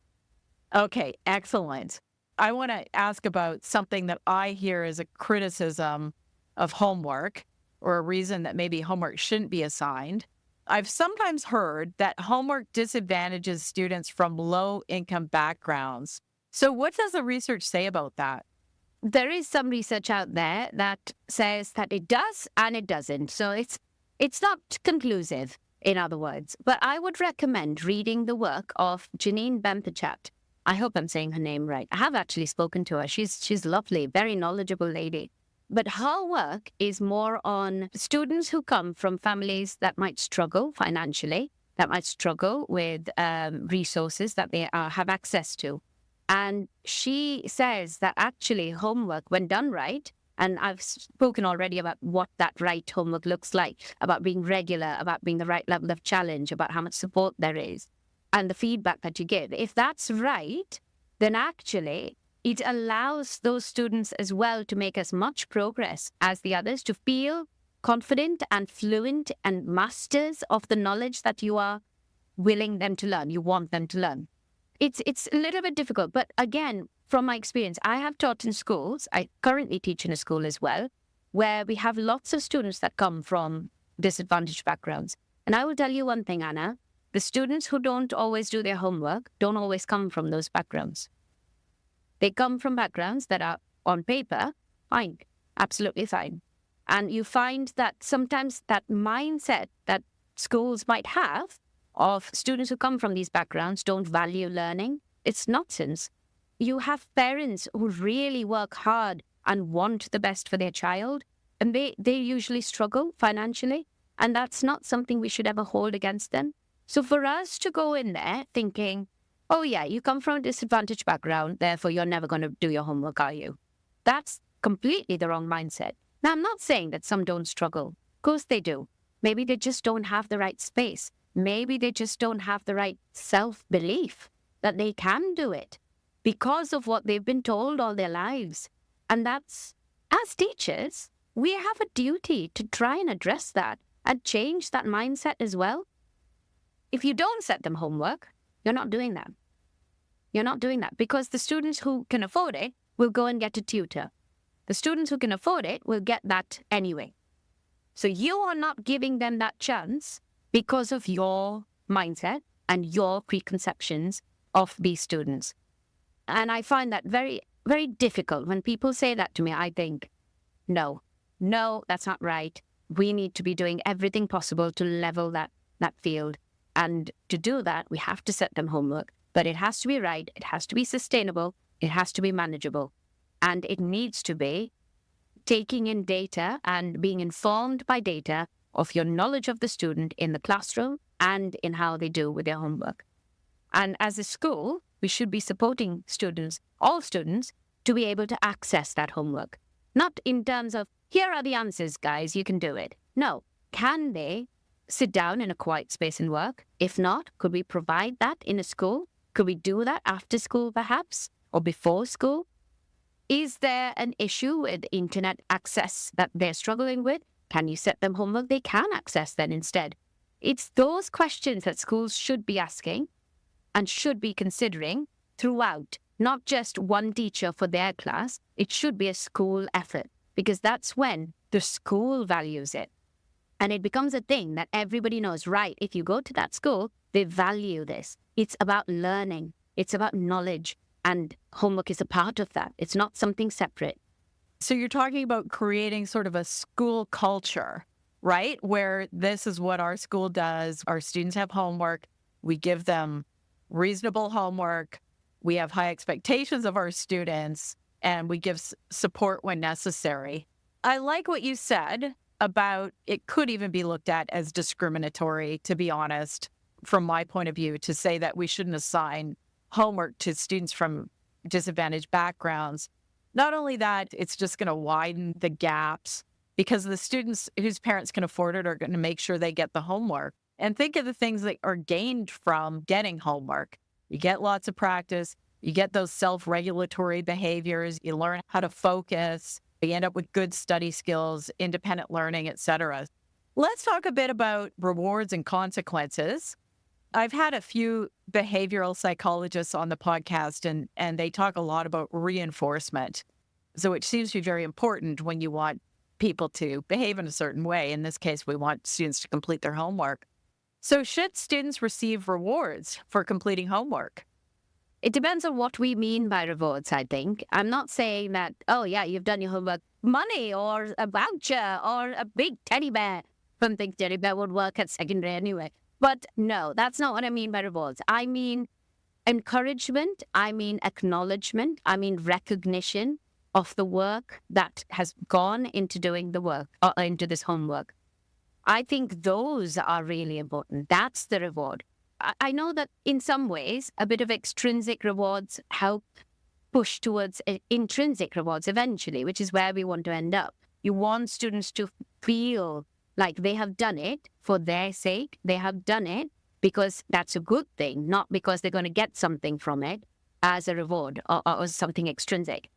Okay, excellent. I want to ask about something that I hear as a criticism of homework, or a reason that maybe homework shouldn't be assigned. I've sometimes heard that homework disadvantages students from low-income backgrounds. So what does the research say about that? There is some research out there that says that it does and it doesn't. So it's not conclusive, in other words. But I would recommend reading the work of Janine Bempachat. I hope I'm saying her name right. I have actually spoken to her. She's lovely, very knowledgeable lady. But her work is more on students who come from families that might struggle financially, that might struggle with resources that they have access to. And she says that actually homework, when done right, and I've spoken already about what that right homework looks like, about being regular, about being the right level of challenge, about how much support there is, and the feedback that you give. If that's right, then actually it allows those students as well to make as much progress as the others, to feel confident and fluent and masters of the knowledge that you are willing them to learn, you want them to learn. It's a little bit difficult, but again, from my experience, I have taught in schools. I currently teach in a school as well, where we have lots of students that come from disadvantaged backgrounds. And I will tell you one thing, Anna, the students who don't always do their homework don't always come from those backgrounds. They come from backgrounds that are on paper, fine, absolutely fine. And you find that sometimes that mindset that schools might have of students who come from these backgrounds don't value learning, it's nonsense. You have parents who really work hard and want the best for their child, and they usually struggle financially, and that's not something we should ever hold against them. So for us to go in there thinking, oh yeah, you come from a disadvantaged background, therefore you're never going to do your homework, are you? That's completely the wrong mindset. Now, I'm not saying that some don't struggle. Of course they do. Maybe they just don't have the right space. Maybe they just don't have the right self-belief that they can do it because of what they've been told all their lives. And that's, as teachers, we have a duty to try and address that and change that mindset as well. If you don't set them homework, you're not doing that. You're not doing that because the students who can afford it will go and get a tutor. The students who can afford it will get that anyway. So you are not giving them that chance because of your mindset and your preconceptions of these students. And I find that very, very difficult. When people say that to me, I think, no, that's not right. We need to be doing everything possible to level that field. And to do that, we have to set them homework. But it has to be right. It has to be sustainable. It has to be manageable. And it needs to be taking in data and being informed by data of your knowledge of the student in the classroom and in how they do with their homework. And as a school, we should be supporting students, all students, to be able to access that homework. Not in terms of, here are the answers, guys, you can do it. No. Can they sit down in a quiet space and work? If not, could we provide that in a school? Could we do that after school, perhaps, or before school? Is there an issue with internet access that they're struggling with? Can you set them homework they can access then instead? It's those questions that schools should be asking and should be considering throughout, not just one teacher for their class. It should be a school effort because that's when the school values it. And it becomes a thing that everybody knows, right? If you go to that school, they value this. It's about learning. It's about knowledge. And homework is a part of that. It's not something separate. So you're talking about creating sort of a school culture, right? Where this is what our school does. Our students have homework. We give them reasonable homework. We have high expectations of our students, and we give support when necessary. I like what you said about it could even be looked at as discriminatory, to be honest, from my point of view, to say that we shouldn't assign homework to students from disadvantaged backgrounds. Not only that, it's just going to widen the gaps because the students whose parents can afford it are going to make sure they get the homework. And think of the things that are gained from getting homework. You get lots of practice. You get those self-regulatory behaviors. You learn how to focus. You end up with good study skills, independent learning, etc. Let's talk a bit about rewards and consequences. I've had a few behavioral psychologists on the podcast, and they talk a lot about reinforcement. So it seems to be very important when you want people to behave in a certain way. In this case, we want students to complete their homework. So should students receive rewards for completing homework? It depends on what we mean by rewards, I think. I'm not saying that, oh yeah, you've done your homework, money or a voucher or a big teddy bear. I don't think teddy bear would work at secondary anyway. But no, that's not what I mean by rewards. I mean encouragement. I mean acknowledgement. I mean recognition of the work that has gone into doing the work or into this homework. I think those are really important. That's the reward. I know that in some ways, a bit of extrinsic rewards help push towards intrinsic rewards eventually, which is where we want to end up. You want students to feel like they have done it for their sake. They have done it because that's a good thing, not because they're going to get something from it as a reward or something extrinsic.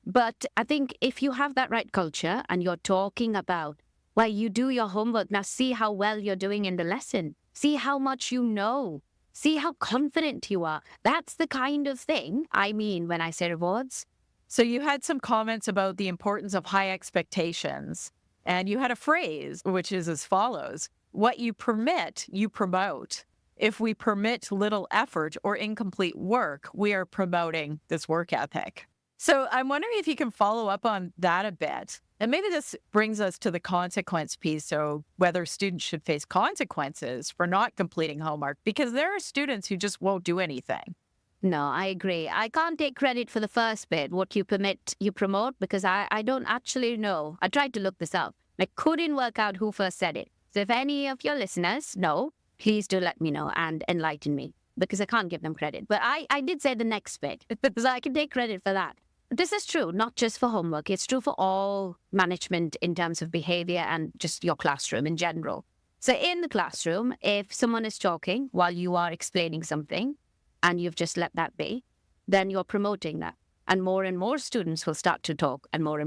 But I think if you have that right culture and you're talking about, well, you do your homework, now see how well you're doing in the lesson. See how much you know. See how confident you are. That's the kind of thing I mean when I say rewards. So you had some comments about the importance of high expectations. And you had a phrase, which is as follows: what you permit, you promote. if we permit little effort or incomplete work, we are promoting this work ethic. So I'm wondering if you can follow up on that a bit. And maybe this brings us to the consequence piece. So whether students should face consequences for not completing homework, because there are students who just won't do anything. No, I agree. I can't take credit for the first bit, what you permit, you promote, because I don't actually know. I tried to look this up. I couldn't work out who first said it. So if any of your listeners know, please do let me know and enlighten me, because I can't give them credit. But I did say the next bit, because I can take credit for that. This is true, not just for homework. It's true for all management in terms of behavior and just your classroom in general. So in the classroom, if someone is talking while you are explaining something and you've just let that be, then you're promoting that. And more students will start to talk, and more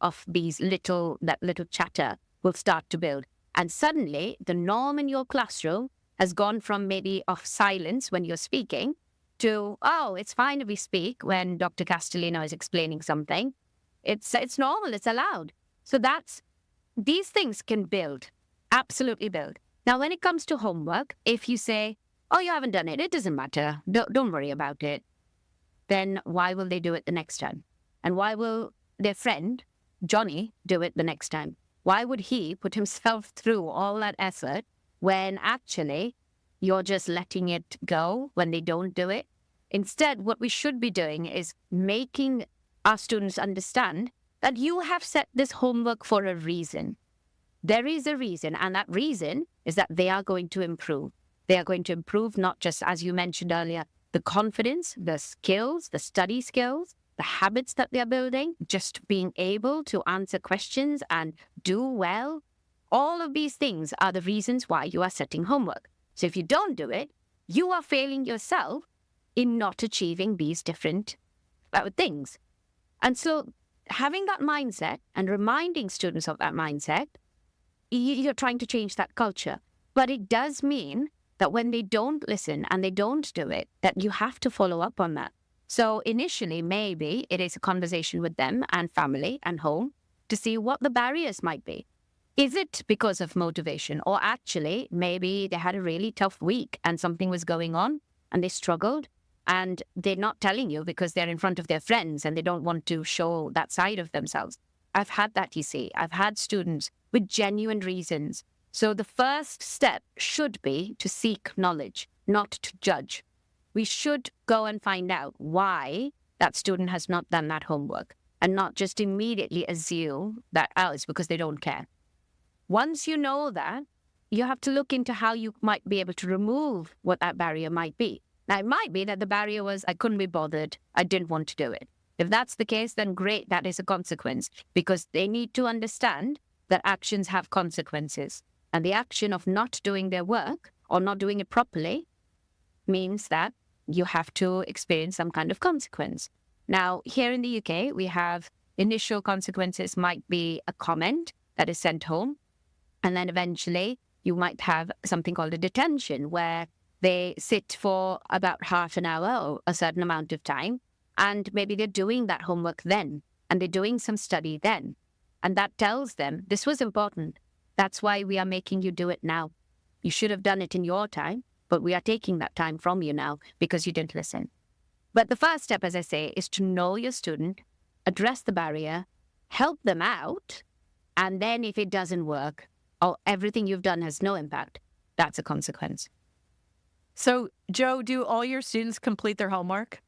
of that little chatter will start to build. And suddenly the norm in your classroom has gone from maybe of silence when you're speaking to, oh, it's fine if we speak when Dr. Castelino is explaining something. It's normal, it's allowed. So these things can build, absolutely build. Now, when it comes to homework, if you say, oh, you haven't done it, it doesn't matter, don't worry about it, then why will they do it the next time? And why will their friend, Johnny, do it the next time? Why would he put himself through all that effort when actually you're just letting it go when they don't do it? Instead, what we should be doing is making our students understand that you have set this homework for a reason. There is a reason, and that reason is that they are going to improve. They are going to improve not just, as you mentioned earlier, the confidence, the skills, the study skills, the habits that they're building, just being able to answer questions and do well. All of these things are the reasons why you are setting homework. So if you don't do it, you are failing yourself in not achieving these different things. And so having that mindset and reminding students of that mindset, you're trying to change that culture. But it does mean that when they don't listen and they don't do it, that you have to follow up on that. So initially, maybe it is a conversation with them and family and home to see what the barriers might be. Is it because of motivation? Or actually, maybe they had a really tough week and something was going on and they struggled and they're not telling you because they're in front of their friends and they don't want to show that side of themselves. I've had that, you see. I've had students with genuine reasons. So the first step should be to seek knowledge, not to judge. We should go and find out why that student has not done that homework and not just immediately assume that, oh, it's because they don't care. Once you know that, you have to look into how you might be able to remove what that barrier might be. Now, it might be that the barrier was, I couldn't be bothered, I didn't want to do it. If that's the case, then great, that is a consequence, because they need to understand that actions have consequences. And the action of not doing their work or not doing it properly means that you have to experience some kind of consequence. Now, here in the UK, we have initial consequences might be a comment that is sent home. And then eventually you might have something called a detention, where they sit for about half an hour or a certain amount of time. And maybe they're doing that homework then, and they're doing some study then. And that tells them this was important. That's why we are making you do it now. You should have done it in your time, but we are taking that time from you now because you didn't listen. But the first step, as I say, is to know your student, address the barrier, help them out, and then if it doesn't work, or everything you've done has no impact, that's a consequence. So, Jo, do all your students complete their homework?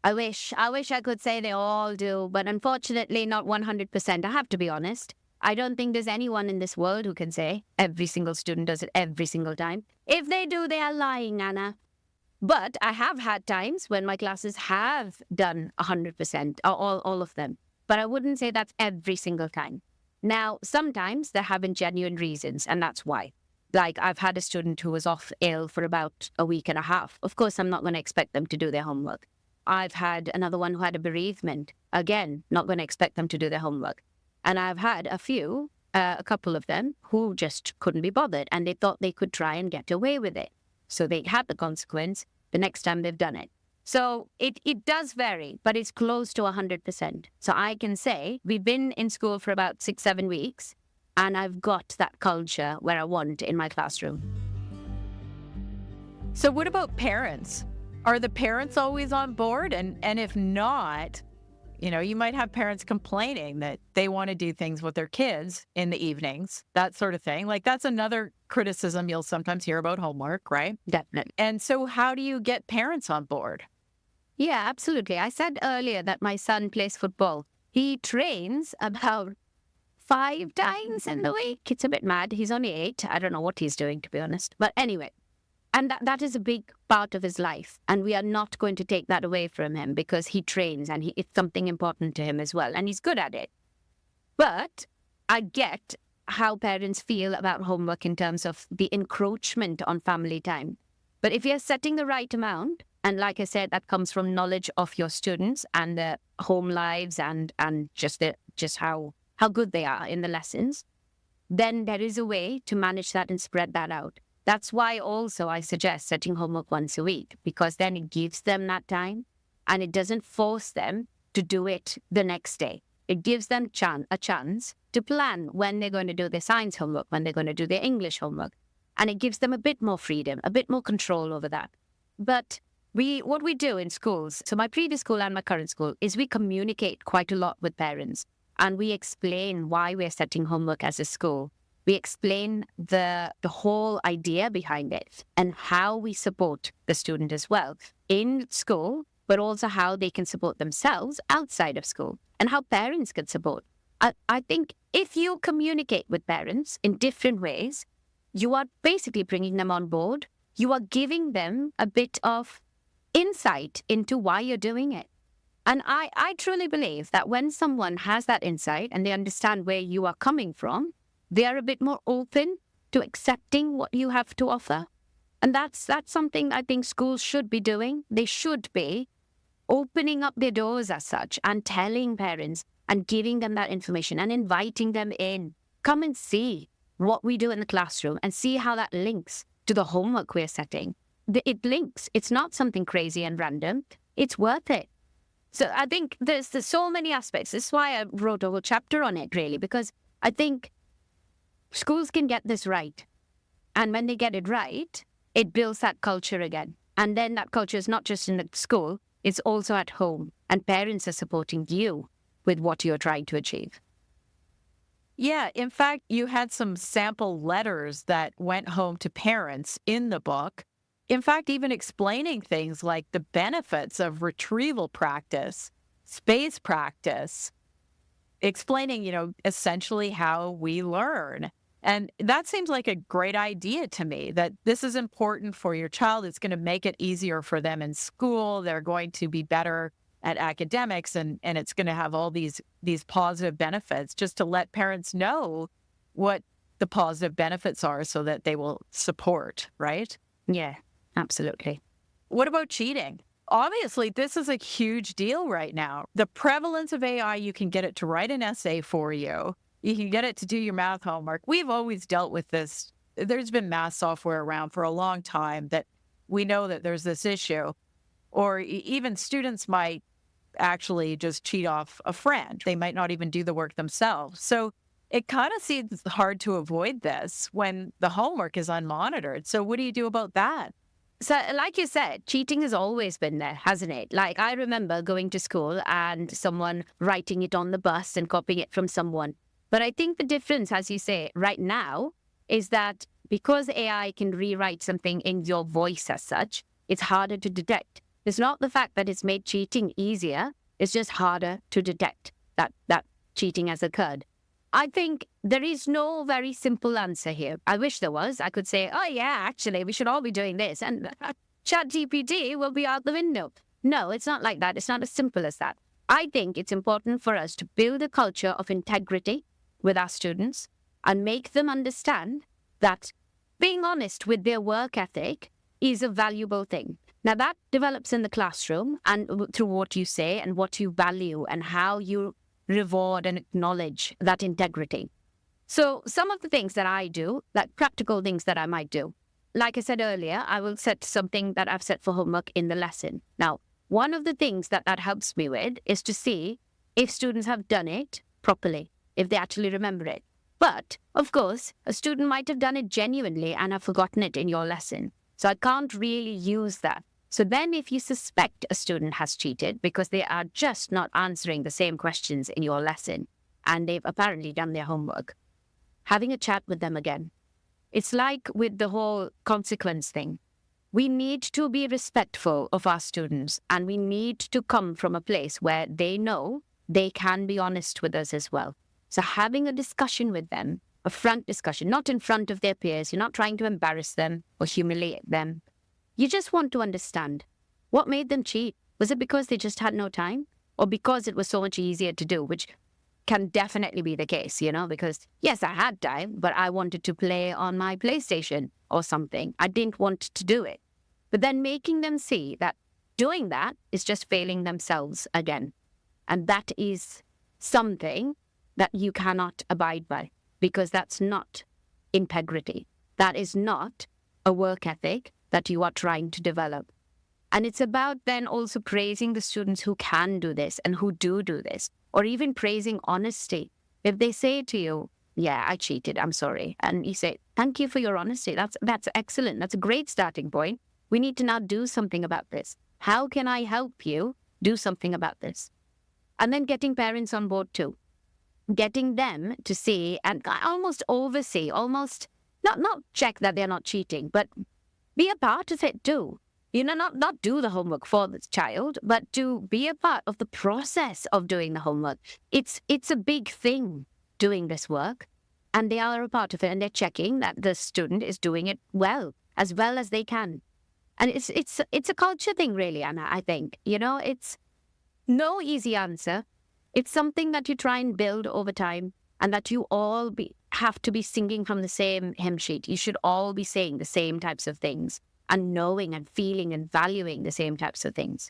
I wish I could say they all do, but unfortunately not 100%. I have to be honest. I don't think there's anyone in this world who can say every single student does it every single time. If they do, they are lying, Anna. But I have had times when my classes have done 100%, or all of them. But I wouldn't say that's every single time. Now, sometimes they're having genuine reasons, and that's why. Like, I've had a student who was off ill for about a week and a half. Of course, I'm not going to expect them to do their homework. I've had another one who had a bereavement. Again, not going to expect them to do their homework. And I've had a couple of them who just couldn't be bothered and they thought they could try and get away with it. So they had the consequence the next time they've done it. So it does vary, but it's close to 100%. So I can say we've been in school for about 6-7 weeks and I've got that culture where I want in my classroom. So what about parents? Are the parents always on board? And if not, you might have parents complaining that they want to do things with their kids in the evenings, that sort of thing. Like that's another criticism you'll sometimes hear about homework, right? Definitely. And so how do you get parents on board? Yeah, absolutely. I said earlier that my son plays football. He trains about 5 times in the week. It's a bit mad. He's only 8. I don't know what he's doing, to be honest. But anyway, and that is a big part of his life. And we are not going to take that away from him because he trains and it's something important to him as well. And he's good at it. But I get how parents feel about homework in terms of the encroachment on family time. But if you're setting the right amount, and like I said, that comes from knowledge of your students and their home lives and just how good they are in the lessons, then there is a way to manage that and spread that out. That's why also I suggest setting homework once a week, because then it gives them that time and it doesn't force them to do it the next day. It gives them a chance to plan when they're going to do their science homework, when they're going to do their English homework. And it gives them a bit more freedom, a bit more control over that. But what we do in schools, so my previous school and my current school, is we communicate quite a lot with parents and we explain why we're setting homework as a school. We explain the whole idea behind it and how we support the student as well in school, but also how they can support themselves outside of school and how parents can support. I think if you communicate with parents in different ways, you are basically bringing them on board. You are giving them a bit of insight into why you're doing it. And I truly believe that when someone has that insight and they understand where you are coming from, they are a bit more open to accepting what you have to offer. And that's something I think schools should be doing. They should be opening up their doors as such and telling parents and giving them that information and inviting them in. Come and see what we do in the classroom and see how that links to the homework we're setting. It links. It's not something crazy and random. It's worth it. So I think there's so many aspects. This is why I wrote a whole chapter on it, really, because I think schools can get this right. And when they get it right, it builds that culture again. And then that culture is not just in the school, it's also at home. And parents are supporting you with what you're trying to achieve. Yeah, in fact, you had some sample letters that went home to parents in the book. In fact, even explaining things like the benefits of retrieval practice, space practice, explaining, essentially how we learn. And that seems like a great idea to me, that this is important for your child. It's going to make it easier for them in school. They're going to be better at academics, and it's going to have all these positive benefits, just to let parents know what the positive benefits are so that they will support, right? Yeah, absolutely. What about cheating? Obviously, this is a huge deal right now. The prevalence of AI, you can get it to write an essay for you. You can get it to do your math homework. We've always dealt with this. There's been math software around for a long time that we know that there's this issue. Or even students might actually just cheat off a friend. They might not even do the work themselves. So it kind of seems hard to avoid this when the homework is unmonitored. So what do you do about that? So like you said, cheating has always been there, hasn't it? Like I remember going to school and someone writing it on the bus and copying it from someone. But I think the difference, as you say, right now, is that because AI can rewrite something in your voice as such, it's harder to detect. It's not the fact that it's made cheating easier. It's just harder to detect that cheating has occurred. I think there is no very simple answer here. I wish there was. I could say, oh yeah, actually, we should all be doing this. And ChatGPT will be out the window. No, it's not like that. It's not as simple as that. I think it's important for us to build a culture of integrity with our students and make them understand that being honest with their work ethic is a valuable thing. Now that develops in the classroom and through what you say and what you value and how you reward and acknowledge that integrity. So some of the things that I do, like practical things that I might do, like I said earlier, I will set something that I've set for homework in the lesson. Now, one of the things that helps me with is to see if students have done it properly, if they actually remember it. But, of course, a student might have done it genuinely and have forgotten it in your lesson. So I can't really use that. So then if you suspect a student has cheated because they are just not answering the same questions in your lesson and they've apparently done their homework, having a chat with them again. It's like with the whole consequence thing. We need to be respectful of our students, and we need to come from a place where they know they can be honest with us as well. So having a discussion with them, a frank discussion, not in front of their peers. You're not trying to embarrass them or humiliate them. You just want to understand what made them cheat. Was it because they just had no time, or because it was so much easier to do, which can definitely be the case, because yes, I had time, but I wanted to play on my PlayStation or something. I didn't want to do it. But then making them see that doing that is just failing themselves again. And that is something that you cannot abide by, because that's not integrity. That is not a work ethic that you are trying to develop. And it's about then also praising the students who can do this and who do this, or even praising honesty. If they say to you, yeah, I cheated, I'm sorry. And you say, thank you for your honesty. That's excellent. That's a great starting point. We need to now do something about this. How can I help you do something about this? And then getting parents on board too. Getting them to see and almost oversee, almost not check that they're not cheating, but be a part of it too. Not do the homework for the child, but to be a part of the process of doing the homework. It's a big thing doing this work, and they are a part of it, and they're checking that the student is doing it well as they can. And it's a culture thing, really, Anna, I think. It's no easy answer. It's something that you try and build over time, and that you all have to be singing from the same hymn sheet. You should all be saying the same types of things and knowing and feeling and valuing the same types of things.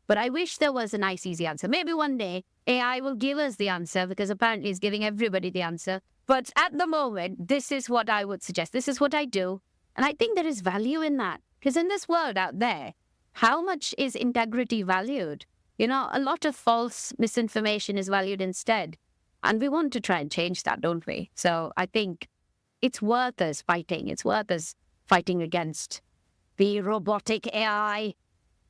But I wish there was a nice, easy answer. Maybe one day AI will give us the answer, because apparently it's giving everybody the answer. But at the moment, this is what I would suggest. This is what I do. And I think there is value in that. Because in this world out there, how much is integrity valued? A lot of false misinformation is valued instead. And we want to try and change that, don't we? So I think it's worth us fighting. It's worth us fighting against the robotic AI.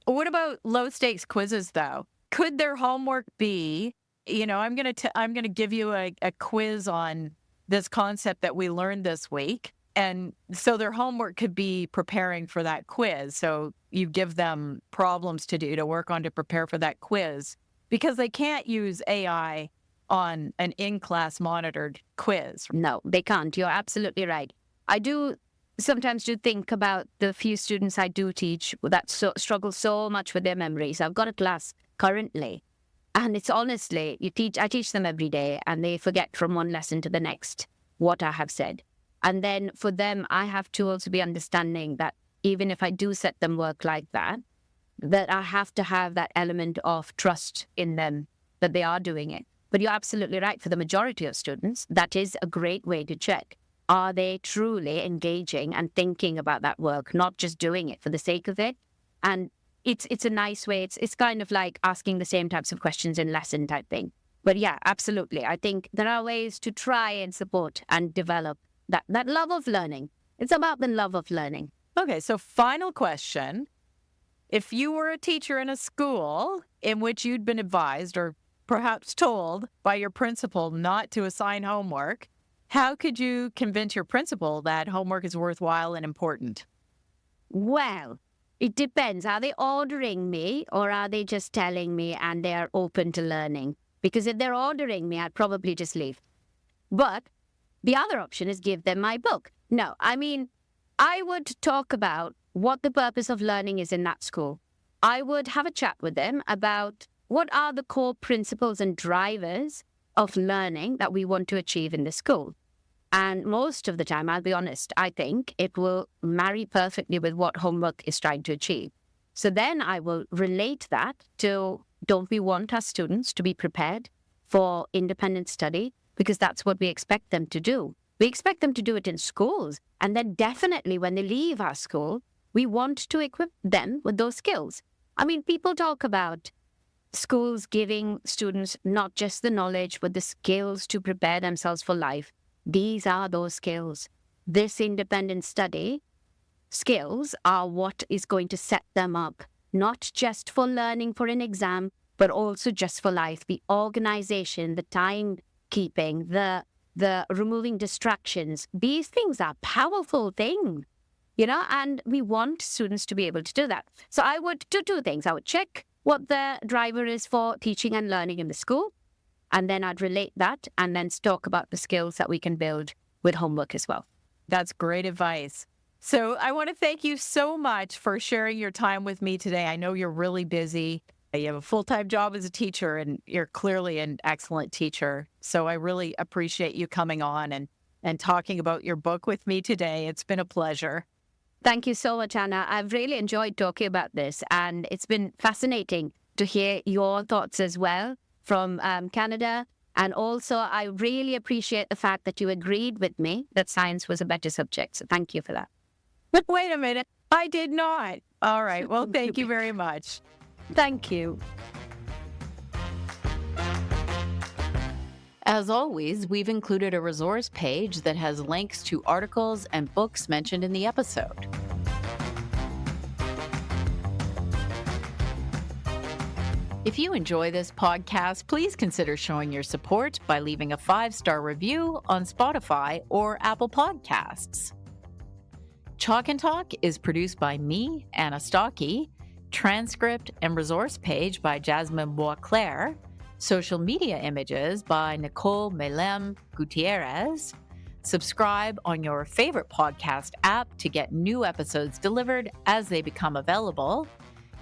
What about low stakes quizzes, though? Could their homework be, I'm going to give you a quiz on this concept that we learned this week. And so their homework could be preparing for that quiz. So you give them problems to do, to work on, to prepare for that quiz, because they can't use AI on an in-class monitored quiz. No, they can't. You're absolutely right. I do sometimes think about the few students I do teach that struggle so much with their memories. I've got a class currently, and it's honestly, I teach them every day, and they forget from one lesson to the next what I have said. And then for them, I have to also be understanding that even if I do set them work like that I have to have that element of trust in them, that they are doing it. But you're absolutely right. For the majority of students, that is a great way to check. Are they truly engaging and thinking about that work, not just doing it for the sake of it? And it's a nice way. It's kind of like asking the same types of questions in lesson type thing. But yeah, absolutely. I think there are ways to try and support and develop that love of learning. It's about the love of learning. Okay, so final question. If you were a teacher in a school in which you'd been advised or perhaps told by your principal not to assign homework, how could you convince your principal that homework is worthwhile and important? Well, it depends. Are they ordering me, or are they just telling me and they are open to learning? Because if they're ordering me, I'd probably just leave. But the other option is give them my book. No, I mean, I would talk about what the purpose of learning is in that school. I would have a chat with them about what are the core principles and drivers of learning that we want to achieve in the school. And most of the time, I'll be honest, I think it will marry perfectly with what homework is trying to achieve. So then I will relate that to, don't we want our students to be prepared for independent study? Because that's what we expect them to do. We expect them to do it in schools. And then definitely when they leave our school, we want to equip them with those skills. I mean, people talk about schools giving students not just the knowledge, but the skills to prepare themselves for life. These are those skills. This independent study skills are what is going to set them up, not just for learning for an exam, but also just for life. The organization, the timekeeping, the removing distractions, these things are powerful things, and we want students to be able to do that. So I would do two things. I would check what the driver is for teaching and learning in the school, and then I'd relate that and then talk about the skills that we can build with homework as well. That's great advice. So I want to thank you so much for sharing your time with me today. I know you're really busy. You have a full-time job as a teacher, and you're clearly an excellent teacher. So I really appreciate you coming on and talking about your book with me today. It's been a pleasure. Thank you so much, Anna. I've really enjoyed talking about this, and it's been fascinating to hear your thoughts as well from Canada. And also, I really appreciate the fact that you agreed with me that science was a better subject. So thank you for that. But wait a minute. I did not. All right. Well, thank you very much. Thank you. As always, we've included a resource page that has links to articles and books mentioned in the episode. If you enjoy this podcast, please consider showing your support by leaving a 5-star review on Spotify or Apple Podcasts. Chalk and Talk is produced by me, Anna Stokke, transcript and resource page by Jasmine Boisclair, social media images by Nicole Melem Gutierrez. Subscribe on your favorite podcast app to get new episodes delivered as they become available.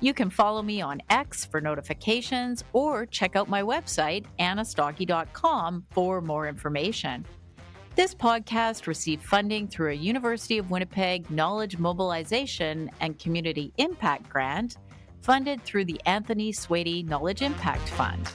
You can follow me on X for notifications or check out my website, annastokke.com, for more information. This podcast received funding through a University of Winnipeg Knowledge Mobilization and Community Impact Grant funded through the Anthony Swady Knowledge Impact Fund.